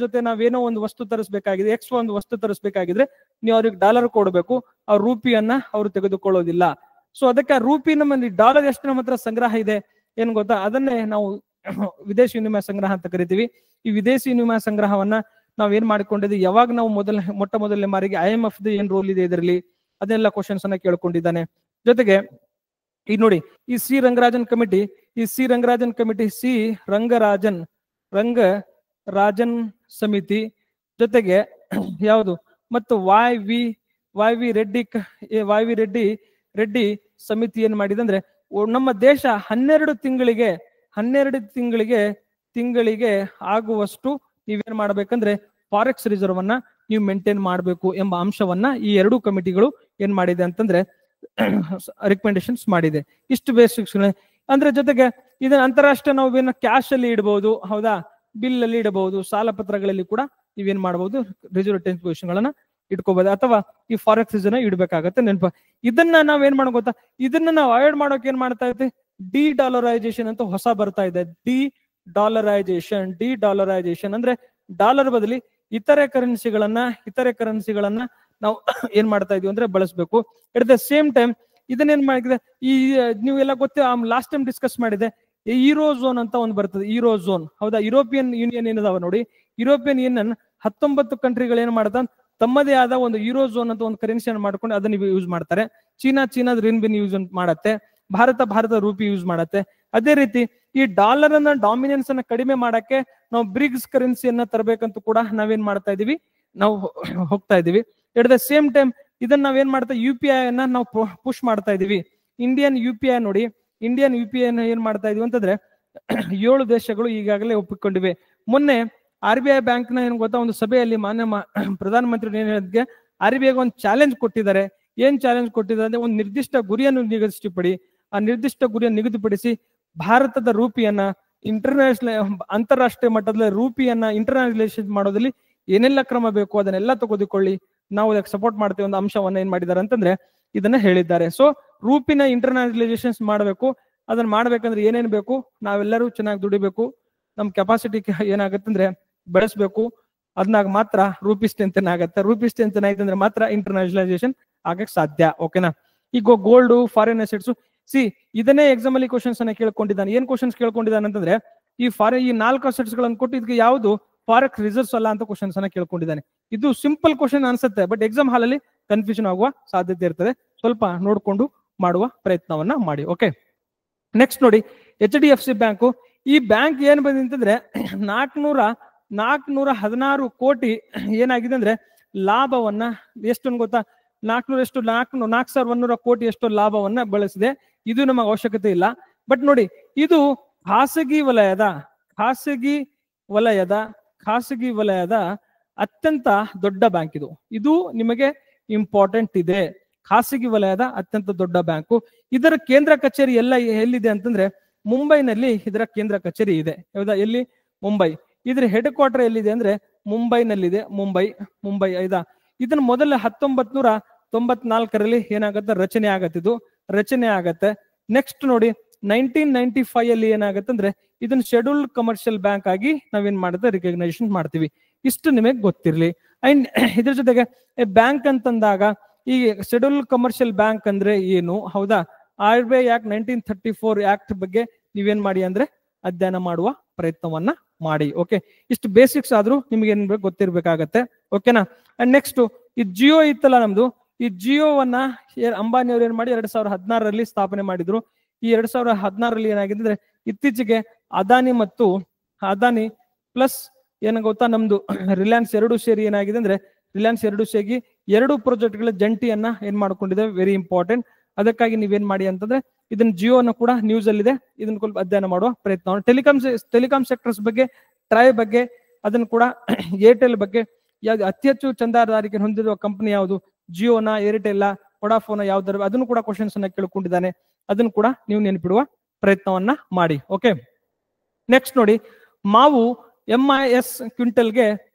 ಜೊತೆ ನಾವೇನೋ ಒಂದು ವಸ್ತು ತರಿಸಬೇಕಾಗಿದೆ, ಒಂದು ವಸ್ತು ತರಿಸಬೇಕಾಗಿದ್ರೆ ನೀವು ಅವ್ರಿಗೆ ಡಾಲರ್ ಕೊಡಬೇಕು, ಆ ರೂಪಿಯನ್ನ ಅವ್ರು ತೆಗೆದುಕೊಳ್ಳೋದಿಲ್ಲ. ಸೊ ಅದಕ್ಕೆ ಆ ರೂಪಿ ನಮ್ಮಲ್ಲಿ ಡಾಲರ್ ಎಷ್ಟು ನಮ್ಮ ಹತ್ರ ಸಂಗ್ರಹ ಇದೆ ಏನ್ ಗೊತ್ತಾ, ಅದನ್ನೇ ನಾವು ವಿದೇಶಿ ವಿನಿಮಯ ಸಂಗ್ರಹ ಅಂತ ಕರಿತೀವಿ. ಈ ವಿದೇಶಿ ವಿನಿಮಯ ಸಂಗ್ರಹವನ್ನ ನಾವ್ ಏನ್ ಮಾಡ್ಕೊಂಡಿದ್ವಿ, ಯಾವಾಗ ನಾವು ಮೊಟ್ಟ ಮೊದಲನೇ ಬಾರಿಗೆ IMF ಏನ್ ರೋಲ್ ಇದೆ ಇದರಲ್ಲಿ, ಅದನ್ನೆಲ್ಲ ಕ್ವಶನ್ಸ್ ಅನ್ನ ಕೇಳ್ಕೊಂಡಿದ್ದಾನೆ. ಜೊತೆಗೆ ಈಗ ನೋಡಿ ಈ ಸಿ ರಂಗರಾಜನ್ ಸಮಿತಿ ಜೊತೆಗೆ ಯಾವುದು ಮತ್ತು ವೈ ವಿ ರೆಡ್ಡಿ ಸಮಿತಿ ಏನ್ ಮಾಡಿದೆ ಅಂದ್ರೆ ನಮ್ಮ ದೇಶ 12 ತಿಂಗಳಿಗೆ ಆಗುವಷ್ಟು ನೀವೇನ್ ಮಾಡ್ಬೇಕಂದ್ರೆ ಫಾರೆಕ್ಸ್ ರಿಸರ್ವ್ ಅನ್ನ ನೀವು ಮೇಂಟೈನ್ ಮಾಡಬೇಕು ಎಂಬ ಅಂಶವನ್ನ ಈ ಎರಡೂ ಕಮಿಟಿಗಳು ಏನ್ ಮಾಡಿದೆ ಅಂತಂದ್ರೆ ರೆಕಮೆಂಡೇಶನ್ಸ್ ಮಾಡಿದೆ. ಇಷ್ಟು ಬೇಸಿಕ್ಸ್ ಅಂದ್ರೆ ಜೊತೆಗೆ ಇದನ್ನ ಅಂತಾರಾಷ್ಟ್ರೀಯ ನಾವು ಕ್ಯಾಶ್ ಅಲ್ಲಿ ಇಡಬಹುದು, ಹೌದಾ, ಬಿಲ್ ಅಲ್ಲಿ ಇಡಬಹುದು, ಸಾಲ ಪತ್ರಗಳಲ್ಲಿ ಕೂಡ ನೀವೇನ್ ಮಾಡಬಹುದು, ರಿಸರ್ವ್ ಟೆನ್ಸ್ ಪೊಸಿಷನ್ ಗಳನ್ನ ಇಟ್ಕೋಬಹುದು. ಅಥವಾ ಈ ಫಾರೆಕ್ಸ್ ರಿಸರ್ವ್ ಇಡಬೇಕಾಗತ್ತೆ. ನೆನಪ ಇದನ್ನ ನಾವೇನ್ ಮಾಡೋ ಗೊತ್ತಾ, ಇದನ್ನ ನಾವು ಅವಾಯ್ಡ್ ಮಾಡೋಕೆ ಏನ್ ಮಾಡ್ತಾ ಇದ್ವಿ, ಡಿ ಡಾಲರೈಸೇಷನ್ ಅಂತ ಹೊಸ ಬರ್ತಾ ಇದೆ. ಡಿ ಡಾಲರೈಸೇಷನ್ ಅಂದ್ರೆ ಡಾಲರ್ ಬದಲಿ ಇತರೆ ಕರೆನ್ಸಿಗಳನ್ನ ನಾವು ಏನ್ ಮಾಡ್ತಾ ಇದೀವಿ ಅಂದ್ರೆ ಬಳಸಬೇಕು. ಎಟ್ ದ ಸೇಮ್ ಟೈಮ್ ಇದನ್ನೇನ್ ಮಾಡಿದೆ, ಈ ನೀವೆಲ್ಲ ಗೊತ್ತೇ ಲಾಸ್ಟ್ ಟೈಮ್ ಡಿಸ್ಕಸ್ ಮಾಡಿದೆ, ಯೂರೋ ಝೋನ್ ಅಂತ ಒಂದು ಬರ್ತದೆ, ಯೂರೋ ಝೋನ್, ಹೌದಾ. ಯುರೋಪಿಯನ್ ಯೂನಿಯನ್ ಏನಿದಾವ ನೋಡಿ, ಯುರೋಪಿಯನ್ ಯೂನಿಯನ್ 19 ಕಂಟ್ರಿಗಳು ಏನ್ ಮಾಡ್ತಾವ, ತಮ್ಮದೇ ಆದ ಒಂದು ಯೂರೋ ಝೋನ್ ಅಂತ ಒಂದು ಕರೆನ್ಸಿಯನ್ನು ಮಾಡ್ಕೊಂಡು ಅದನ್ನ ಯೂಸ್ ಮಾಡ್ತಾರೆ. ಚೀನಾದ ರಿನ್ಬಿನ್ ಯೂಸ್ ಮಾಡತ್ತೆ, ಭಾರತ ರೂಪಿ ಯೂಸ್ ಮಾಡತ್ತೆ. ಅದೇ ರೀತಿ ಈ ಡಾಲರ್ ಅನ್ನ ಡಾಮಿನೆನ್ಸ್ ಅನ್ನ ಕಡಿಮೆ ಮಾಡಕ್ಕೆ ನಾವು ಬ್ರಿಗ್ಸ್ ಕರೆನ್ಸಿಯನ್ನ ತರಬೇಕಂತೂ ಕೂಡ ನಾವೇನ್ ಮಾಡ್ತಾ ಇದೀವಿ, ನಾವು ಹೋಗ್ತಾ ಇದೀವಿ. ಎಟ್ ದ ಸೇಮ್ ಟೈಮ್ ಇದನ್ನ ನಾವೇನ್ ಮಾಡ್ತಾ, UPI ಅನ್ನ ನಾವು ಪುಷ್ ಮಾಡ್ತಾ ಇದೀವಿ. ಇಂಡಿಯನ್ UPI ಏನ್ ಮಾಡ್ತಾ ಇದೀವಿ ಅಂತಂದ್ರೆ 7 ದೇಶಗಳು ಈಗಾಗಲೇ ಒಪ್ಪಿಕೊಂಡಿವೆ. ಮೊನ್ನೆ RBI ಬ್ಯಾಂಕ್ ನ ಏನ್ ಗೊತ್ತಾ, ಒಂದು ಸಭೆಯಲ್ಲಿ ಮಾನ್ಯ ಪ್ರಧಾನಮಂತ್ರಿ ಏನ್ ಹೇಳಿದ್ಗೆ RBI ಒಂದು ಚಾಲೆಂಜ್ ಕೊಟ್ಟಿದ್ದಾರೆ. ಏನ್ ಚಾಲೆಂಜ್ ಕೊಟ್ಟಿದ್ದಾರೆ ಅಂದ್ರೆ, ಒಂದು ನಿರ್ದಿಷ್ಟ ಗುರಿಯನ್ನು ನಿಗದಿಪಡಿಸಿ ಭಾರತದ ರೂಪಿಯನ್ನ ಅಂತಾರಾಷ್ಟ್ರೀಯ ಮಟ್ಟದಲ್ಲಿ ರೂಪಿಯನ್ನ ಇಂಟರ್ನ್ಯಾಷನಲೈಸೇಷನ್ ಮಾಡೋದ್ರಲ್ಲಿ ಏನೆಲ್ಲ ಕ್ರಮ ಬೇಕು ಅದನ್ನೆಲ್ಲ ತೆಗೆದುಕೊಳ್ಳಿ, ನಾವು ಅದಕ್ಕೆ ಸಪೋರ್ಟ್ ಮಾಡ್ತೇವೆ ಒಂದು ಅಂಶವನ್ನ ಏನ್ ಮಾಡಿದ್ದಾರೆ ಅಂತಂದ್ರೆ ಇದನ್ನ ಹೇಳಿದ್ದಾರೆ. ಸೊ ರೂಪಿನ ಇಂಟರ್ನ್ಯಾಷನಲೈಸೇಷನ್ ಮಾಡಬೇಕು. ಅದನ್ನ ಮಾಡ್ಬೇಕಂದ್ರೆ ಏನೇನ್ ಬೇಕು, ನಾವೆಲ್ಲರೂ ಚೆನ್ನಾಗಿ ದುಡಿಬೇಕು, ನಮ್ ಕೆಪಾಸಿಟಿ ಏನಾಗುತ್ತೆ ಅಂದ್ರೆ ಬೆಳೆಸ್ಬೇಕು. ಅದನ್ನಾಗ ಮಾತ್ರ ರೂಪಿ ಸ್ಟ್ರೆಂತ್ ಆಗುತ್ತೆ. ರೂಪಿ ಸ್ಟ್ರೆಂತ್ ಆಯ್ತಂದ್ರೆ ಮಾತ್ರ ಇಂಟರ್ನ್ಯಾಷನಲೈಸೇಷನ್ ಆಗಕ್ಕೆ ಸಾಧ್ಯ. ಓಕೆನಾ. ಈಗ ಗೋಲ್ಡ್, ಫಾರಿನ್ ಅಸೆಟ್ಸ್, ಇದನ್ನೇ ಎಕ್ಸಾಮ್ ಅಲ್ಲಿ ಕ್ವಶನ್ಸ್ ಅನ್ನ ಕೇಳ್ಕೊಂಡಿದ್ದಾನೆ. ಏನ್ ಕ್ವಶನ್ಸ್ ಕೇಳ್ಕೊಂಡಿದ್ದಾನೆ ಅಂತಂದ್ರೆ, ಈ 4 ಅಸೆಟ್ಸ್ ಗಳನ್ನು ಕೊಟ್ಟು ಇದಕ್ಕೆ ಯಾವುದು ಫಾರೆಕ್ಸ್ ರಿಸರ್ವ್ಸ್ ಅಲ್ಲ ಅಂತ ಕ್ವಶನ್ಸ್ ಅನ್ನ ಕೇಳ್ಕೊಂಡಿದ್ದಾನೆ. ಇದು ಸಿಂಪಲ್ ಕ್ವಶನ್ ಅನ್ಸುತ್ತೆ, ಬಟ್ ಎಕ್ಸಾಮ್ ಹಾಲ್ ಅಲ್ಲಿ ಕನ್ಫ್ಯೂಷನ್ ಆಗುವ ಸಾಧ್ಯತೆ ಇರ್ತದೆ. ಸ್ವಲ್ಪ ನೋಡ್ಕೊಂಡು ಮಾಡುವ ಪ್ರಯತ್ನವನ್ನ ಮಾಡಿ. ಓಕೆ, ನೆಕ್ಸ್ಟ್ ನೋಡಿ HDFC ಬ್ಯಾಂಕು. ಈ ಬ್ಯಾಂಕ್ ಏನ್ ಬಂದಿದೆ ಅಂತಂದ್ರೆ 416 ಕೋಟಿ ಏನಾಗಿದೆ ಅಂದ್ರೆ ಲಾಭವನ್ನ, ಎಷ್ಟು ಗೊತ್ತಾ, 4,100 ಕೋಟಿ ಎಷ್ಟು ಲಾಭವನ್ನ ಬಳಸಿದೆ. ಇದು ನಮಗೆ ಅವಶ್ಯಕತೆ ಇಲ್ಲ. ಬಟ್ ನೋಡಿ, ಇದು ಖಾಸಗಿ ವಲಯದ ಅತ್ಯಂತ ದೊಡ್ಡ ಬ್ಯಾಂಕ್. ಇದು ನಿಮಗೆ ಇಂಪಾರ್ಟೆಂಟ್ ಇದೆ. ಖಾಸಗಿ ವಲಯದ ಅತ್ಯಂತ ದೊಡ್ಡ ಬ್ಯಾಂಕು. ಇದರ ಕೇಂದ್ರ ಕಚೇರಿ ಎಲ್ಲಿದೆ ಅಂತಂದ್ರೆ ಮುಂಬೈನಲ್ಲಿ ಇದರ ಕೇಂದ್ರ ಕಚೇರಿ ಇದೆ. ಹೌದಾ, ಎಲ್ಲಿ? ಮುಂಬೈ. ಇದ್ರ ಹೆಡ್ ಕ್ವಾರ್ಟರ್ ಎಲ್ಲಿದೆ ಅಂದ್ರೆ ಮುಂಬೈನಲ್ಲಿದೆ. ಮುಂಬೈ ಆಯ್ತಾ. ಇದನ್ನ ಮೊದಲ 1994ರಲ್ಲಿ ಏನಾಗುತ್ತೆ, ರಚನೆ ಆಗತ್ತೆ. ನೆಕ್ಸ್ಟ್ ನೋಡಿ 1995 ಅಲ್ಲಿ ಏನಾಗುತ್ತೆ ಅಂದ್ರೆ ಇದನ್ನ ಶೆಡ್ಯೂಲ್ಡ್ ಕಮರ್ಷಿಯಲ್ ಬ್ಯಾಂಕ್ ಆಗಿ ನಾವೇನ್ ಮಾಡುತ್ತೆ, ರಿಕಗ್ನೈಸೇಷನ್ ಮಾಡ್ತೀವಿ. ಇಷ್ಟು ನಿಮಗೆ ಗೊತ್ತಿರ್ಲಿ. ಅಂಡ್ ಇದ್ರ ಜೊತೆಗೆ ಬ್ಯಾಂಕ್ ಅಂತಂದಾಗ ಈ ಶೆಡ್ಯೂಲ್ ಕಮರ್ಷಿಯಲ್ ಬ್ಯಾಂಕ್ ಅಂದ್ರೆ ಏನು, ಹೌದಾ? RBI ಆಕ್ಟ್ 1934 ಆಕ್ಟ್ ಬಗ್ಗೆ ನೀವೇನ್ ಮಾಡಿ ಅಂದ್ರೆ ಅಧ್ಯಯನ ಮಾಡುವ ಪ್ರಯತ್ನವನ್ನ ಮಾಡಿ. ಓಕೆ, ಇಷ್ಟು ಬೇಸಿಕ್ಸ್ ಆದ್ರೂ ನಿಮ್ಗೆ ಏನ್ ಗೊತ್ತಿರ್ಬೇಕಾಗತ್ತೆ. ಓಕೆನಾ? ಅಂಡ್ ನೆಕ್ಸ್ಟ್ ಈ ಜಿಯೋ ಇತ್ತಲ್ಲ ನಮ್ದು, ಈ ಜಿಯೋವನ್ನ ಅಂಬಾನಿ ಅವ್ರು ಏನ್ ಮಾಡಿ 2016ರಲ್ಲಿ ಸ್ಥಾಪನೆ ಮಾಡಿದ್ರು. ಈ 2016ರಲ್ಲಿ ಏನಾಗಿದೆ ಅಂದ್ರೆ ಇತ್ತೀಚೆಗೆ ಅದಾನಿ ಮತ್ತು ಅದಾನಿ ಪ್ಲಸ್ ಏನ ಗೊತ್ತಾ, ನಮ್ದು ರಿಲಯನ್ಸ್ ಎರಡು ಸೇರಿ ಏನಾಗಿದೆ ಅಂದ್ರೆ ರಿಲಯನ್ಸ್ ಎರಡು ಸೇರಿ 2 ಪ್ರಾಜೆಕ್ಟ್ಗಳ ಜಂಟಿಯನ್ನ ಏನ್ ಮಾಡ್ಕೊಂಡಿದೆ, ವೆರಿ ಇಂಪಾರ್ಟೆಂಟ್. ಅದಕ್ಕಾಗಿ ನೀವೇನ್ ಮಾಡಿ ಅಂತಂದ್ರೆ ಇದನ್ನ ಜಿಯೋನ ಕೂಡ ನ್ಯೂಸ್ ಅಲ್ಲಿ ಇದೆ, ಇದನ್ನ ಸ್ವಲ್ಪ ಅಧ್ಯಯನ ಮಾಡುವ ಪ್ರಯತ್ನ. ಟೆಲಿಕಾಂ ಸೆಕ್ಟರ್ಸ್ ಬಗ್ಗೆ, ಟ್ರೈ ಬಗ್ಗೆ, ಅದನ್ನ ಕೂಡ ಏರ್ಟೆಲ್ ಬಗ್ಗೆ, ಯಾವ್ದು ಅತಿ ಹೆಚ್ಚು ಚಂದಾದಾರಿಕೆ ಹೊಂದಿರುವ ಕಂಪನಿ ಯಾವುದು, ಜಿಯೋನ, ಏರ್ಟೆಲ್, ವೊಡಾಫೋನ್ ಯಾವ್ದಾರು, ಅದನ್ನು ಕೂಡ ಕ್ವಶನ್ಸ್ ಅನ್ನ ಕೇಳ್ಕೊಂಡಿದ್ದಾನೆ. ಅದನ್ನು ಕೂಡ ನೀವು ನೆನಪಿಡುವ ಪ್ರಯತ್ನವನ್ನ ಮಾಡಿ. ಓಕೆ, ನೆಕ್ಸ್ಟ್ ನೋಡಿ, ಮಾವು MIS ಕ್ವಿಂಟಲ್ಗೆ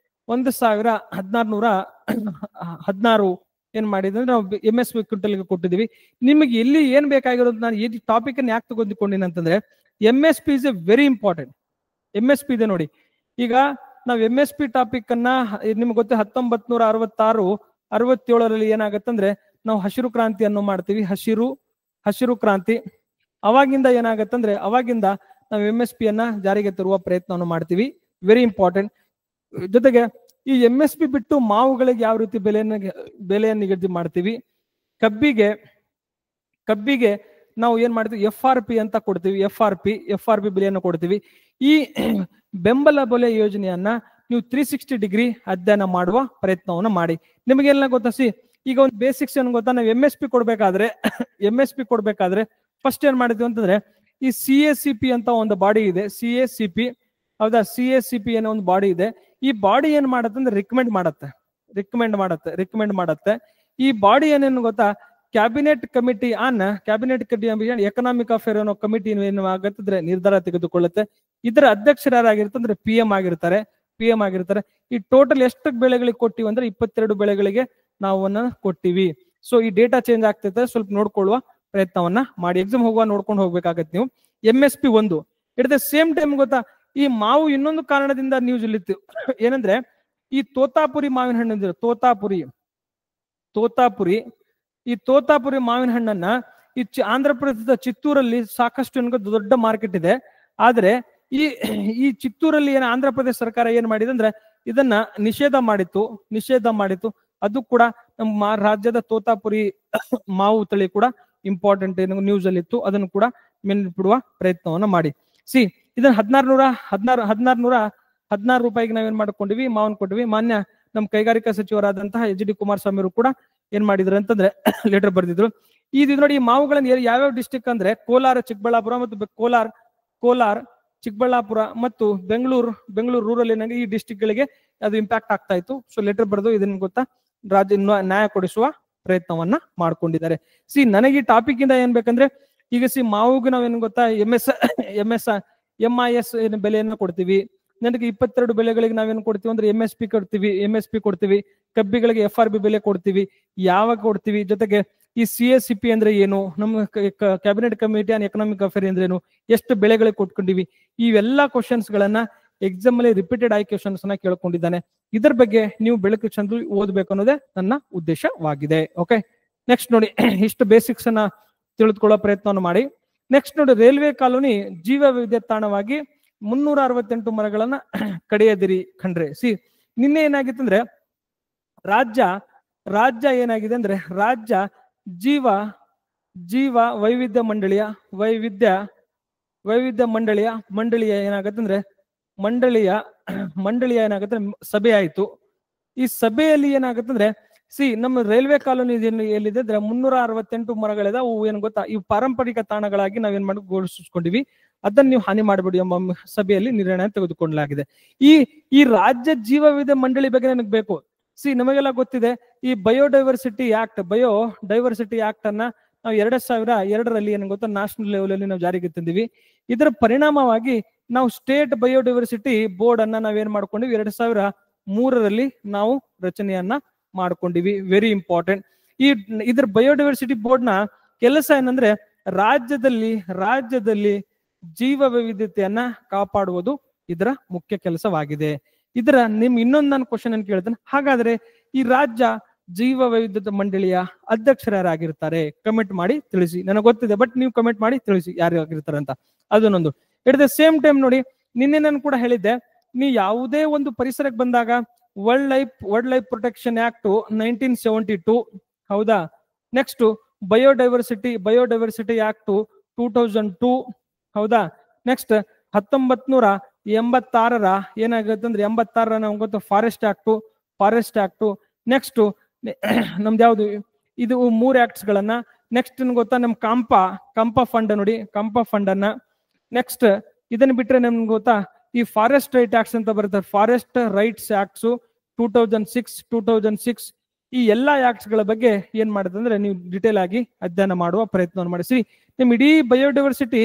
1116 ಏನ್ ಮಾಡಿದ್ರೆ ನಾವು MSP ಕ್ವಿಂಟಲ್ಗೆ ಕೊಟ್ಟಿದೀವಿ. ನಿಮಗೆ ಇಲ್ಲಿ ಏನ್ ಬೇಕಾಗಿರೋದು, ನಾನು ಈ ಟಾಪಿಕ್ ಅನ್ನು ಯಾಕೆ ತಗೊಂಡಿಕೊಂಡಿನಿ ಅಂತಂದ್ರೆ MSP is a very important. MSP ಇದೆ ನೋಡಿ. ಈಗ ನಾವು MSP ಟಾಪಿಕ್ ಅನ್ನ ನಿಮ್ಗೆ ಗೊತ್ತೆ 1966-67ರಲ್ಲಿ ಏನಾಗತ್ತಂದ್ರೆ ನಾವು ಹಸಿರು ಕ್ರಾಂತಿಯನ್ನು ಮಾಡ್ತೀವಿ. ಹಸಿರು ಕ್ರಾಂತಿ ಅವಾಗಿಂದ ಏನಾಗತ್ತಂದ್ರೆ ಅವಾಗಿಂದ ನಾವು MSP ಅನ್ನ ಜಾರಿಗೆ ತರುವ ಪ್ರಯತ್ನವನ್ನು ಮಾಡ್ತೀವಿ. Very important. ಜೊತೆಗೆ ಈ MSP ಬಿಟ್ಟು ಮಾವುಗಳಿಗೆ ಯಾವ ರೀತಿ ಬೆಲೆಯನ್ನು ನಿಗದಿ ಮಾಡ್ತೀವಿ. ಕಬ್ಬಿಗೆ ನಾವು ಏನ್ ಮಾಡ್ತೀವಿ, FRP ಅಂತ ಕೊಡ್ತೀವಿ. FRP ಬೆಲೆಯನ್ನು ಕೊಡ್ತೀವಿ. ಈ ಬೆಂಬಲ ಬೆಲೆ ಯೋಜನೆಯನ್ನ ನೀವು 360 ಡಿಗ್ರಿ ಅಧ್ಯಯನ ಮಾಡುವ ಪ್ರಯತ್ನವನ್ನು ಮಾಡಿ. ನಿಮಗೆಲ್ಲ ಗೊತ್ತಾ, ಈಗ ಒಂದು ಬೇಸಿಕ್ಸ್ ಏನ್ ಗೊತ್ತಾ, ನಾವು MSP ಕೊಡ್ಬೇಕಾದ್ರೆ ಫಸ್ಟ್ ಏನ್ ಮಾಡಿದ್ವಿ ಅಂತಂದ್ರೆ ಈ CACP ಅಂತ ಒಂದು ಬಾಡಿ ಇದೆ. CACP, ಹೌದಾ? CACP ಅನ್ನೋ ಒಂದು ಬಾಡಿ ಇದೆ. ಈ ಬಾಡಿ ಏನ್ ಮಾಡತ್ತೆ ಅಂದ್ರೆ ರಿಕಮೆಂಡ್ ಮಾಡತ್ತೆ. ಈ ಬಾಡಿ ಏನೇನು ಗೊತ್ತಾ, ಕ್ಯಾಬಿನೆಟ್ ಕಮಿಟಿ ಎಕನಾಮಿಕ್ ಅಫೇರ್ ಅನ್ನೋ ಕಮಿಟಿ ಏನು ಆಗತ್ತಿದ್ರೆ ನಿರ್ಧಾರ ತೆಗೆದುಕೊಳ್ಳುತ್ತೆ. ಇದರ ಅಧ್ಯಕ್ಷರು ಯಾರಾಗಿರ್ತಂದ್ರೆ PM ಆಗಿರ್ತಾರೆ. ಈ ಟೋಟಲ್ ಎಷ್ಟು ಬೆಳೆಗಳಿಗೆ ಕೊಟ್ಟಿವಿ ಅಂದ್ರೆ 22 ಬೆಳೆಗಳಿಗೆ ನಾವು ಕೊಟ್ಟಿವಿ. ಸೊ ಈ ಡೇಟಾ ಚೇಂಜ್ ಆಗ್ತೈತೆ, ಸ್ವಲ್ಪ ನೋಡ್ಕೊಳ್ಳುವ ಪ್ರಯತ್ನವನ್ನ ಮಾಡಿ. ಎಕ್ಸಾಮ್ ಹೋಗುವ ನೋಡ್ಕೊಂಡು ಹೋಗ್ಬೇಕಾಗತ್ತೆ ನೀವು. MSP 1 it the same time ಗೊತ್ತಾ, ಈ ಮಾವು ಇನ್ನೊಂದು ಕಾರಣದಿಂದ ನ್ಯೂಸ್ ಇಲ್ಲಿತ್ತು. ಏನಂದ್ರೆ ಈ ತೋತಾಪುರಿ ಮಾವಿನ ಹಣ್ಣು, ತೋತಾಪುರಿ ಮಾವಿನ ಹಣ್ಣನ್ನ ಈ ಆಂಧ್ರ ಪ್ರದೇಶದ ಚಿತ್ತೂರಲ್ಲಿ ಸಾಕಷ್ಟು ದೊಡ್ಡ ಮಾರ್ಕೆಟ್ ಇದೆ. ಆದ್ರೆ ಈ ಚಿತ್ತೂರಲ್ಲಿ ಆಂಧ್ರ ಪ್ರದೇಶ ಸರ್ಕಾರ ಏನ್ ಮಾಡಿದೆ ಅಂದ್ರೆ ಇದನ್ನ ನಿಷೇಧ ಮಾಡಿತ್ತು. ಅದು ಕೂಡ ನಮ್ಮ ರಾಜ್ಯದ ತೋತಾಪುರಿ ಮಾವು ತಳಿ ಕೂಡ ಇಂಪಾರ್ಟೆಂಟ್ ನ್ಯೂಸ್ ಅಲ್ಲಿ ಇತ್ತು. ಅದನ್ನು ಕೂಡ ನೆನಪಿಡುವ ಪ್ರಯತ್ನವನ್ನ ಮಾಡಿ. ಇದನ್ನ 1616 ರೂಪಾಯಿಗೆ ನಾವೇನ್ ಮಾಡ್ಕೊಂಡಿವಿ, ಮಾವನ್ ಕೊಟ್ಟಿವಿ. ಮಾನ್ಯ ನಮ್ಮ ಕೈಗಾರಿಕಾ ಸಚಿವರಾದಂತಹ HD ಕುಮಾರಸ್ವಾಮಿ ಅವರು ಕೂಡ ಏನ್ ಮಾಡಿದ್ರು ಅಂತಂದ್ರೆ ಲೆಟರ್ ಬರೆದಿದ್ರು. ಇದು ನೋಡಿ, ಈ ಮಾವುಗಳನ್ನ ಯಾವ್ಯಾವ ಡಿಸ್ಟಿಕ್ ಅಂದ್ರೆ ಕೋಲಾರ, ಚಿಕ್ಕಬಳ್ಳಾಪುರ ಮತ್ತು ಬೆಂಗಳೂರು ರೂರಲ್ ಏನಾಗಿ ಈ ಡಿಸ್ಟಿಕ್ ಗಳಿಗೆ ಅದು ಇಂಪ್ಯಾಕ್ಟ್ ಆಗ್ತಾ ಇತ್ತು. ಸೊ ಲೆಟರ್ ಬರೆದು ಇದನ್ನ ಗೊತ್ತಾ ರಾಜ್ಯ ನ್ಯಾಯ ಕೊಡಿಸುವ ಪ್ರಯತ್ನವನ್ನ ಮಾಡ್ಕೊಂಡಿದ್ದಾರೆ. ನನಗೆ ಈ ಟಾಪಿಕ್ ಇಂದ ಏನ್ ಬೇಕಂದ್ರೆ, ಈಗ ಮಾವುಗೆ ನಾವೇನ್ ಗೊತ್ತಾ MIS ಬೆಲೆಯನ್ನು ಕೊಡ್ತೀವಿ. ನನಗೆ 22 ಬೆಲೆಗಳಿಗೆ ನಾವೇನು ಕೊಡ್ತೀವಿ ಅಂದ್ರೆ MSP ಕೊಡ್ತೀವಿ. ಕಬ್ಬಿಗಳಿಗೆ FRP ಬೆಲೆ ಕೊಡ್ತೀವಿ. ಯಾವಾಗ ಕೊಡ್ತೀವಿ, ಜೊತೆಗೆ ಈ CACP ಅಂದ್ರೆ ಏನು, ನಮ್ಮ cabinet committee on economic affair ಅಂದ್ರೆ ಏನು, ಎಷ್ಟು ಬೆಳೆಗಳಿಗೆ ಕೊಟ್ಕೊಂಡಿವಿ, ಇವೆಲ್ಲಾ ಕ್ವಶನ್ಸ್ ಗಳನ್ನ ಎಕ್ಸಾಮ್ ಅಲ್ಲಿ ರಿಪೀಟೆಡ್ ಆಗಿ ಕ್ವಶನ್ಸ್ ಅನ್ನ ಕೇಳ್ಕೊಂಡಿದ್ದಾನೆ. ಇದರ ಬಗ್ಗೆ ನೀವು ಬೆಳಕು ಚಂದ ಓದ್ಬೇಕು ಅನ್ನೋದೇ ನನ್ನ ಉದ್ದೇಶವಾಗಿದೆ. ಓಕೆ, ನೆಕ್ಸ್ಟ್ ನೋಡಿ, ಇಷ್ಟು ಬೇಸಿಕ್ಸ್ ಅನ್ನ ತಿಳಿದುಕೊಳ್ಳೋ ಪ್ರಯತ್ನವನ್ನು ಮಾಡಿ. ನೆಕ್ಸ್ಟ್ ನೋಡಿ, ರೈಲ್ವೆ ಕಾಲೋನಿ ಜೀವ ವೈವಿಧ್ಯ ತಾಣವಾಗಿ 368 ಮರಗಳನ್ನ ಕಡಿಯದಿರಿ ಕಂಡ್ರೆ. ನಿನ್ನೆ ಏನಾಗಿತ್ತು ಅಂದ್ರೆ ರಾಜ್ಯ ಏನಾಗಿದೆ ಅಂದ್ರೆ ರಾಜ್ಯ ಜೀವ ವೈವಿಧ್ಯ ಮಂಡಳಿಯ ಏನಾಗತ್ತಂದ್ರೆ ಮಂಡಳಿಯ ಏನಾಗತ್ತೆ ಸಭೆ ಆಯ್ತು. ಈ ಸಭೆಯಲ್ಲಿ ಏನಾಗತ್ತಂದ್ರೆ ನಮ್ಮ ರೈಲ್ವೆ ಕಾಲೋನಿ ಎಲ್ಲಿದೆ ಅಂದ್ರೆ 368 ಮರಗಳಿದೆ. ಅವು ಏನ್ ಗೊತ್ತಾ, ಇವು ಪಾರಂಪರಿಕ ತಾಣಗಳಾಗಿ ನಾವೇನ್ ಮಾಡಿ ಘೋಷಿಸ್ಕೊಂಡಿವಿ. ಅದನ್ನ ನೀವು ಹಾನಿ ಮಾಡಬೇಡಿ ಎಂಬ ಸಭೆಯಲ್ಲಿ ನಿರ್ಣಯ ತೆಗೆದುಕೊಳ್ಳಲಾಗಿದೆ. ಈ ರಾಜ್ಯ ಜೀವ ವೈವಿಧ್ಯ ಮಂಡಳಿ ಬಗ್ಗೆ ನನಗೆ ಬೇಕು. ನಮಗೆಲ್ಲ ಗೊತ್ತಿದೆ, ಈ ಬಯೋಡೈವರ್ಸಿಟಿ ಆಕ್ಟ್ ಅನ್ನ ನಾವು 2002ರಲ್ಲಿ ಏನ್ ಗೊತ್ತಾ ನ್ಯಾಷನಲ್ ಲೆವೆಲ್ ಅಲ್ಲಿ ನಾವು ಜಾರಿಗೆ ತಂದಿವಿ. ಇದರ ಪರಿಣಾಮವಾಗಿ ನಾವು ಸ್ಟೇಟ್ ಬಯೋಡೈವರ್ಸಿಟಿ ಬೋರ್ಡ್ ಅನ್ನ ನಾವೇನ್ ಮಾಡ್ಕೊಂಡಿವಿ, 2003ರಲ್ಲಿ ನಾವು ರಚನೆಯನ್ನ ಮಾಡ್ಕೊಂಡಿವಿ. Very important. ಇದ್ರ ಬಯೋಡೈವರ್ಸಿಟಿ ಬೋರ್ಡ್ ನ ಕೆಲಸ ಏನಂದ್ರೆ ರಾಜ್ಯದಲ್ಲಿ ಜೀವ ವೈವಿಧ್ಯತೆಯನ್ನ ಕಾಪಾಡುವುದು ಇದರ ಮುಖ್ಯ ಕೆಲಸವಾಗಿದೆ. ಇದರ ಇನ್ನೊಂದು ನಾನು ಕ್ವಶನ್ ಅನ್ನು ಕೇಳ್ತೇನೆ, ಹಾಗಾದ್ರೆ ಈ ರಾಜ್ಯ ಜೀವ ವೈವಿಧ್ಯದ ಮಂಡಳಿಯ ಅಧ್ಯಕ್ಷರಾಗಿರ್ತಾರೆ? ಕಮೆಂಟ್ ಮಾಡಿ ತಿಳಿಸಿ. ನನಗೆ ಗೊತ್ತಿದೆ, ಬಟ್ ನೀವು ಕಮೆಂಟ್ ಮಾಡಿ ತಿಳಿಸಿ ಯಾರು ಆಗಿರ್ತಾರೆ ಅಂತ. ಅದನ್ನೊಂದು. ಎಟ್ ದ ಸೇಮ್ ಟೈಮ್ ನೋಡಿ, ನಿನ್ನೆ ನಾನು ಕೂಡ ಹೇಳಿದ್ದೆ, ನೀವು ಯಾವುದೇ ಒಂದು ಪರಿಸರಕ್ಕೆ ಬಂದಾಗ ವರ್ಲ್ಡ್ ಲೈಫ್ ಪ್ರೊಟೆಕ್ಷನ್ ಆಕ್ಟ್ 1972, ಹೌದಾ? ನೆಕ್ಸ್ಟ್ ಬಯೋಡೈವರ್ಸಿಟಿ ಆಕ್ಟ್ 2002, ಹೌದಾ? ನೆಕ್ಸ್ಟ್ 1986 ಏನಾಗುತ್ತೆ ಅಂದ್ರೆ 86 ನಮ್ಗೆ ಗೊತ್ತು ಫಾರೆಸ್ಟ್ ಆಕ್ಟ್. ನೆಕ್ಸ್ಟ್ ನಮ್ದು ಯಾವ್ದು ಇದು 3 ಆಕ್ಟ್ಸ್ ಗಳನ್ನ. ನೆಕ್ಸ್ಟ್ ಗೊತ್ತಾ ನಮ್ ಕಾಂಪಾ ಫಂಡ್ ನೋಡಿ, ಕಾಂಪಾ ಫಂಡ್ ಅನ್ನ. ನೆಕ್ಸ್ಟ್ ಇದನ್ನ ಬಿಟ್ರೆ ನಮ್ಗೆ ಗೊತ್ತಾ ಈ ಫಾರೆಸ್ಟ್ ರೈಟ್ ಆಕ್ಟ್ಸ್ ಅಂತ ಬರುತ್ತೆ, ಫಾರೆಸ್ಟ್ ರೈಟ್ಸ್ ಆಕ್ಟ್ಸ್ 2006. ಈ ಎಲ್ಲಾ ಆಕ್ಟ್ಸ್ ಗಳ ಬಗ್ಗೆ ಏನ್ ಮಾಡುತ್ತೆ ಅಂದ್ರೆ ನೀವು ಡಿಟೇಲ್ ಆಗಿ ಅಧ್ಯಯನ ಮಾಡುವ ಪ್ರಯತ್ನವನ್ನು ಮಾಡಿಸಿ. ನಿಮ್ ಇಡೀ ಬಯೋಡೈವರ್ಸಿಟಿ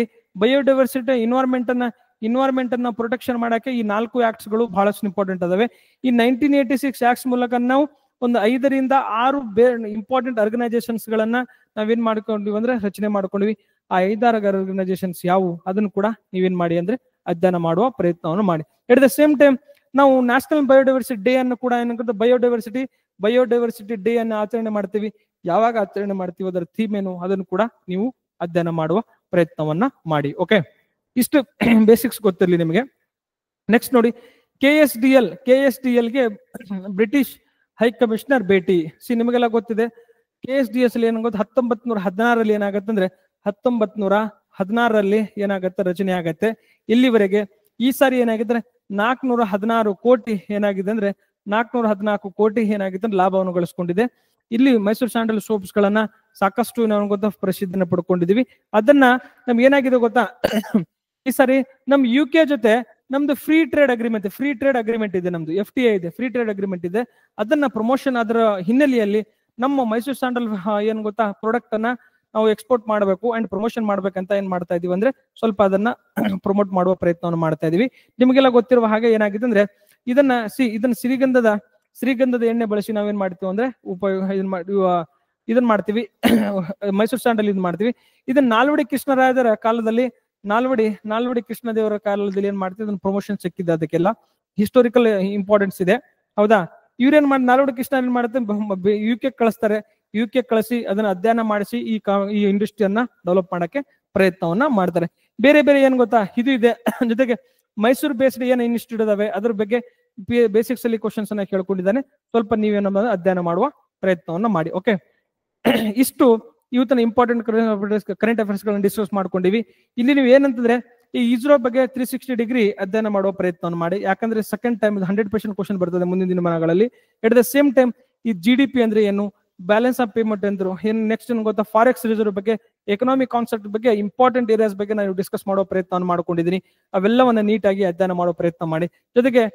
ಇನ್ವೈರ್ಮೆಂಟ್ ಅನ್ನ ಪ್ರೊಟೆಕ್ಷನ್ ಮಾಡಕ್ಕೆ ಈ 4 ಆಕ್ಟ್ಸ್ ಗಳು ಬಹಳಷ್ಟು ಇಂಪಾರ್ಟೆಂಟ್ ಅದಾವೆ. ಈ 1986 ಆಕ್ಟ್ಸ್ ಮೂಲಕ ನಾವು ಒಂದು 5 ರಿಂದ 6 ಇಂಪಾರ್ಟೆಂಟ್ ಆರ್ಗನೈಸೇಷನ್ಸ್ ಗಳನ್ನ ನಾವೇನ್ ಮಾಡ್ಕೊಂಡಿವಿ ಅಂದ್ರೆ ರಚನೆ ಮಾಡ್ಕೊಂಡಿವಿ. ಆ 5-6 ಆರ್ಗನೈಸೇಷನ್ಸ್ ಯಾವುವು ಅದನ್ನು ಕೂಡ ನೀವೇನ್ ಮಾಡಿ ಅಂದ್ರೆ ಅಧ್ಯಯನ ಮಾಡುವ ಪ್ರಯತ್ನವನ್ನು ಮಾಡಿ. ಎಟ್ ದ ಸೇಮ್ ಟೈಮ್ ನಾವು ನ್ಯಾಷನಲ್ ಬಯೋಡೈವರ್ಸಿಟಿ ಡೇ ಅನ್ನು ಕೂಡ ಏನಂತ ಬಯೋಡೈವರ್ಸಿಟಿ ಡೇ ಅನ್ನು ಆಚರಣೆ ಮಾಡ್ತೀವಿ. ಯಾವಾಗ ಆಚರಣೆ ಮಾಡ್ತೀವಿ, ಅದರ ಥೀಮ್ ಏನು, ಅದನ್ನು ಕೂಡ ನೀವು ಅಧ್ಯಯನ ಮಾಡುವ ಪ್ರಯತ್ನವನ್ನ ಮಾಡಿ. ಓಕೆ, ಇಷ್ಟು ಬೇಸಿಕ್ಸ್ ಗೊತ್ತಿರಲಿ ನಿಮಗೆ. ನೆಕ್ಸ್ಟ್ ನೋಡಿ, KSDL ಗೆ ಬ್ರಿಟಿಷ್ ಹೈ ಕಮಿಷನರ್ ಭೇಟಿ. ನಿಮಗೆಲ್ಲ ಗೊತ್ತಿದೆ KSDS ಅಲ್ಲಿ ಏನಾಗುತ್ತೆ 1916 ಏನಾಗುತ್ತೆ ಅಂದ್ರೆ 1916 ಏನಾಗುತ್ತೆ ರಚನೆ ಆಗತ್ತೆ. ಇಲ್ಲಿವರೆಗೆ ಈ ಸಾರಿ ಏನಾಗಿದ್ರೆ 416 ಕೋಟಿ ಏನಾಗಿದೆ ಅಂದ್ರೆ 414 ಕೋಟಿ ಏನಾಗಿದೆ ಲಾಭವನ್ನು ಗಳಿಸ್ಕೊಂಡಿದೆ. ಇಲ್ಲಿ ಮೈಸೂರು ಸ್ಯಾಂಡಲ್ ಸೋಪ್ಸ್ ಗಳನ್ನ ಸಾಕಷ್ಟು ನಾವು ಗೊತ್ತಾ ಪ್ರಸಿದ್ಧಿನ ಪಡ್ಕೊಂಡಿದೀವಿ. ಅದನ್ನ ನಮ್ಗೆ ಏನಾಗಿದೆ ಗೊತ್ತಾ, ಈ ಸಾರಿ ನಮ್ UK ಜೊತೆ ನಮ್ದು ಫ್ರೀ ಟ್ರೇಡ್ ಅಗ್ರಿಮೆಂಟ್ ಇದೆ, ನಮ್ದು FTA ಇದೆ, ಫ್ರೀ ಟ್ರೇಡ್ ಅಗ್ರಿಮೆಂಟ್ ಇದೆ. ಅದನ್ನ ಪ್ರಮೋಷನ್ ಅದರ ಹಿನ್ನೆಲೆಯಲ್ಲಿ ನಮ್ಮ ಮೈಸೂರು ಸ್ಯಾಂಡಲ್ ಏನ್ ಗೊತ್ತಾ ಪ್ರಾಡಕ್ಟ್ ಅನ್ನ ನಾವು ಎಕ್ಸ್ಪೋರ್ಟ್ ಮಾಡಬೇಕು ಅಂಡ್ ಪ್ರಮೋಷನ್ ಮಾಡ್ಬೇಕಂತ ಏನ್ ಮಾಡ್ತಾ ಇದೀವಿ ಅಂದ್ರೆ ಸ್ವಲ್ಪ ಅದನ್ನ ಪ್ರಮೋಟ್ ಮಾಡುವ ಪ್ರಯತ್ನವನ್ನು ಮಾಡ್ತಾ ಇದೀವಿ. ನಿಮಗೆಲ್ಲ ಗೊತ್ತಿರುವ ಹಾಗೆ ಏನಾಗಿದೆ ಅಂದ್ರೆ ಇದನ್ನ ಶ್ರೀಗಂಧದ ಎಣ್ಣೆ ಬಳಸಿ ನಾವೇನ್ ಮಾಡ್ತೀವಿ ಅಂದ್ರೆ ಇದನ್ನ ಮಾಡ್ತೀವಿ ಮೈಸೂರು ಸ್ಯಾಂಡಲ್ ಇದನ್ನ ಮಾಡ್ತೀವಿ. ಇದನ್ನ ನಾಲ್ವಡಿ ಕೃಷ್ಣರಾಜರ ಕಾಲದಲ್ಲಿ ನಾಲ್ವಡಿ ಕೃಷ್ಣದೇವರ ಕಾಲದಲ್ಲಿ ಏನ್ ಮಾಡ್ತೀವಿ, ಅದನ್ನ ಪ್ರಮೋಷನ್ ಸಿಕ್ಕಿದೆ. ಅದಕ್ಕೆಲ್ಲ ಹಿಸ್ಟೋರಿಕಲ್ ಇಂಪಾರ್ಟೆನ್ಸ್ ಇದೆ, ಹೌದಾ? ಇವ್ರೇನ್ ಮಾಡಿ ನಾಲ್ವಡಿ ಕೃಷ್ಣ ಏನ್ ಮಾಡುತ್ತೆ UK ಕಳಿಸ್ತಾರೆ. UK ಕಳಿಸಿ ಅದನ್ನ ಅಧ್ಯಯನ ಮಾಡಿಸಿ ಈ ಇಂಡಸ್ಟ್ರಿಯನ್ನ ಡೆವಲಪ್ ಮಾಡಕ್ಕೆ ಪ್ರಯತ್ನವನ್ನ ಮಾಡ್ತಾರೆ. ಬೇರೆ ಏನ್ ಗೊತ್ತಾ ಇದು ಇದೆ. ಜೊತೆಗೆ ಮೈಸೂರು ಬೇಸ್ಡ್ ಏನ್ ಇನ್ಸ್ಟಿಟ್ಯೂಟ್ ಇದಾವೆ ಅದ್ರ ಬಗ್ಗೆ ಬೇಸಿಕ್ಸ್ ಅಲ್ಲಿ ಕ್ವಶನ್ಸ್ ಅನ್ನ ಕೇಳ್ಕೊಂಡಿದ್ದಾನೆ. ಸ್ವಲ್ಪ ನೀವೇನ ಅಧ್ಯಯನ ಮಾಡುವ ಪ್ರಯತ್ನವನ್ನ ಮಾಡಿ. ಓಕೆ, ಇಷ್ಟು ಇವತ್ತಿನ ಇಂಪಾರ್ಟೆಂಟ್ ಕರೆಂಟ್ ಅಫೇರ್ಸ್ ಗಳನ್ನ ಡಿಸ್ಕಸ್ ಮಾಡ್ಕೊಂಡಿವಿ. ಇಲ್ಲಿ ನೀವು ಏನಂತಂದ್ರೆ ಈ ಇಸ್ರೋ ಬಗ್ಗೆ 360 ಡಿಗ್ರಿ ಅಧ್ಯಯನ ಮಾಡುವ ಪ್ರಯತ್ನವನ್ನು ಮಾಡಿ. ಯಾಕಂದ್ರೆ ಸೆಕೆಂಡ್ ಟೈಮ್ 100% ಕ್ವಶನ್ ಬರ್ತದೆ ಮುಂದಿನ ದಿನಮಾನಗಳಲ್ಲಿ. ಎಟ್ ದ ಸೇಮ್ ಟೈಮ್ ಈ GDP ಅಂದ್ರೆ ಏನು, ಬ್ಯಾಲೆನ್ಸ್ ಆಫ್ ಪೇಮೆಂಟ್ ಅಂದ್ರು ಏನು, ನೆಕ್ಸ್ಟ್ ಏನ್ ಗೊತ್ತಾ ಫಾರೆಕ್ಸ್ ರಿಸರ್ವ್ ಬಗ್ಗೆ, ಎಕನಾಮಿಕ್ ಕಾನ್ಸೆಪ್ಟ್ ಬಗ್ಗೆ, ಇಂಪಾರ್ಟೆಂಟ್ ಏರಿಯಾಸ್ ಬಗ್ಗೆ ನಾನು ಡಿಸ್ಕಸ್ ಮಾಡೋ ಪ್ರಯತ್ನವನ್ನು ಮಾಡ್ಕೊಂಡಿದ್ದೀನಿ. ಅವೆಲ್ಲವನ್ನ ನೀಟಾಗಿ ಅಧ್ಯಯನ ಮಾಡೋ ಪ್ರಯತ್ನ ಮಾಡಿ. ಜೊತೆಗೆ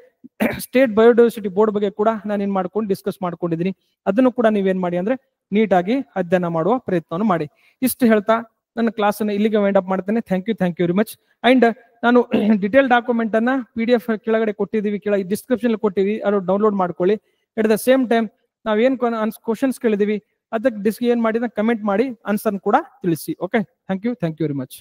ಸ್ಟೇಟ್ ಬಯೋಡೈವರ್ಸಿಟಿ ಬೋರ್ಡ್ ಬಗ್ಗೆ ಕೂಡ ನಾನು ಏನ್ ಮಾಡ್ಕೊಂಡು ಡಿಸ್ಕಸ್ ಮಾಡ್ಕೊಂಡಿದ್ದೀನಿ. ಅದನ್ನು ಕೂಡ ನೀವೇನ್ ಮಾಡಿ ಅಂದ್ರೆ ನೀಟಾಗಿ ಅಧ್ಯಯನ ಮಾಡುವ ಪ್ರಯತ್ನವನ್ನು ಮಾಡಿ. ಇಷ್ಟು ಹೇಳ್ತಾ ನನ್ನ ಕ್ಲಾಸ್ ಅನ್ನು ಇಲ್ಲಿಗೆ ವೈಂಡ್ ಅಪ್ ಮಾಡ್ತೇನೆ. Thank you very much. And ನಾನು ಡಿಟೇಲ್ ಡಾಕ್ಯುಮೆಂಟ್ ಅನ್ನ PDF ಕೆಳಗಡೆ ಕೊಟ್ಟಿದ್ದೀವಿ, ಕೆಳಗೆ ಡಿಸ್ಕ್ರಿಪ್ಷನ್ ಕೊಟ್ಟಿವಿ, ಅದು ಡೌನ್ಲೋಡ್ ಮಾಡ್ಕೊಳ್ಳಿ. ಎಟ್ ದ ಸೇಮ್ ಟೈಮ್ ನಾವ್ ಏನ್ ಕ್ವಶನ್ಸ್ ಕೇಳಿದೀವಿ ಅದಕ್ಕೆ ಏನ್ ಮಾಡಿ ಕಮೆಂಟ್ ಮಾಡಿ ಆನ್ಸರ್ ಕೂಡ ತಿಳಿಸಿ. Okay, thank you very much.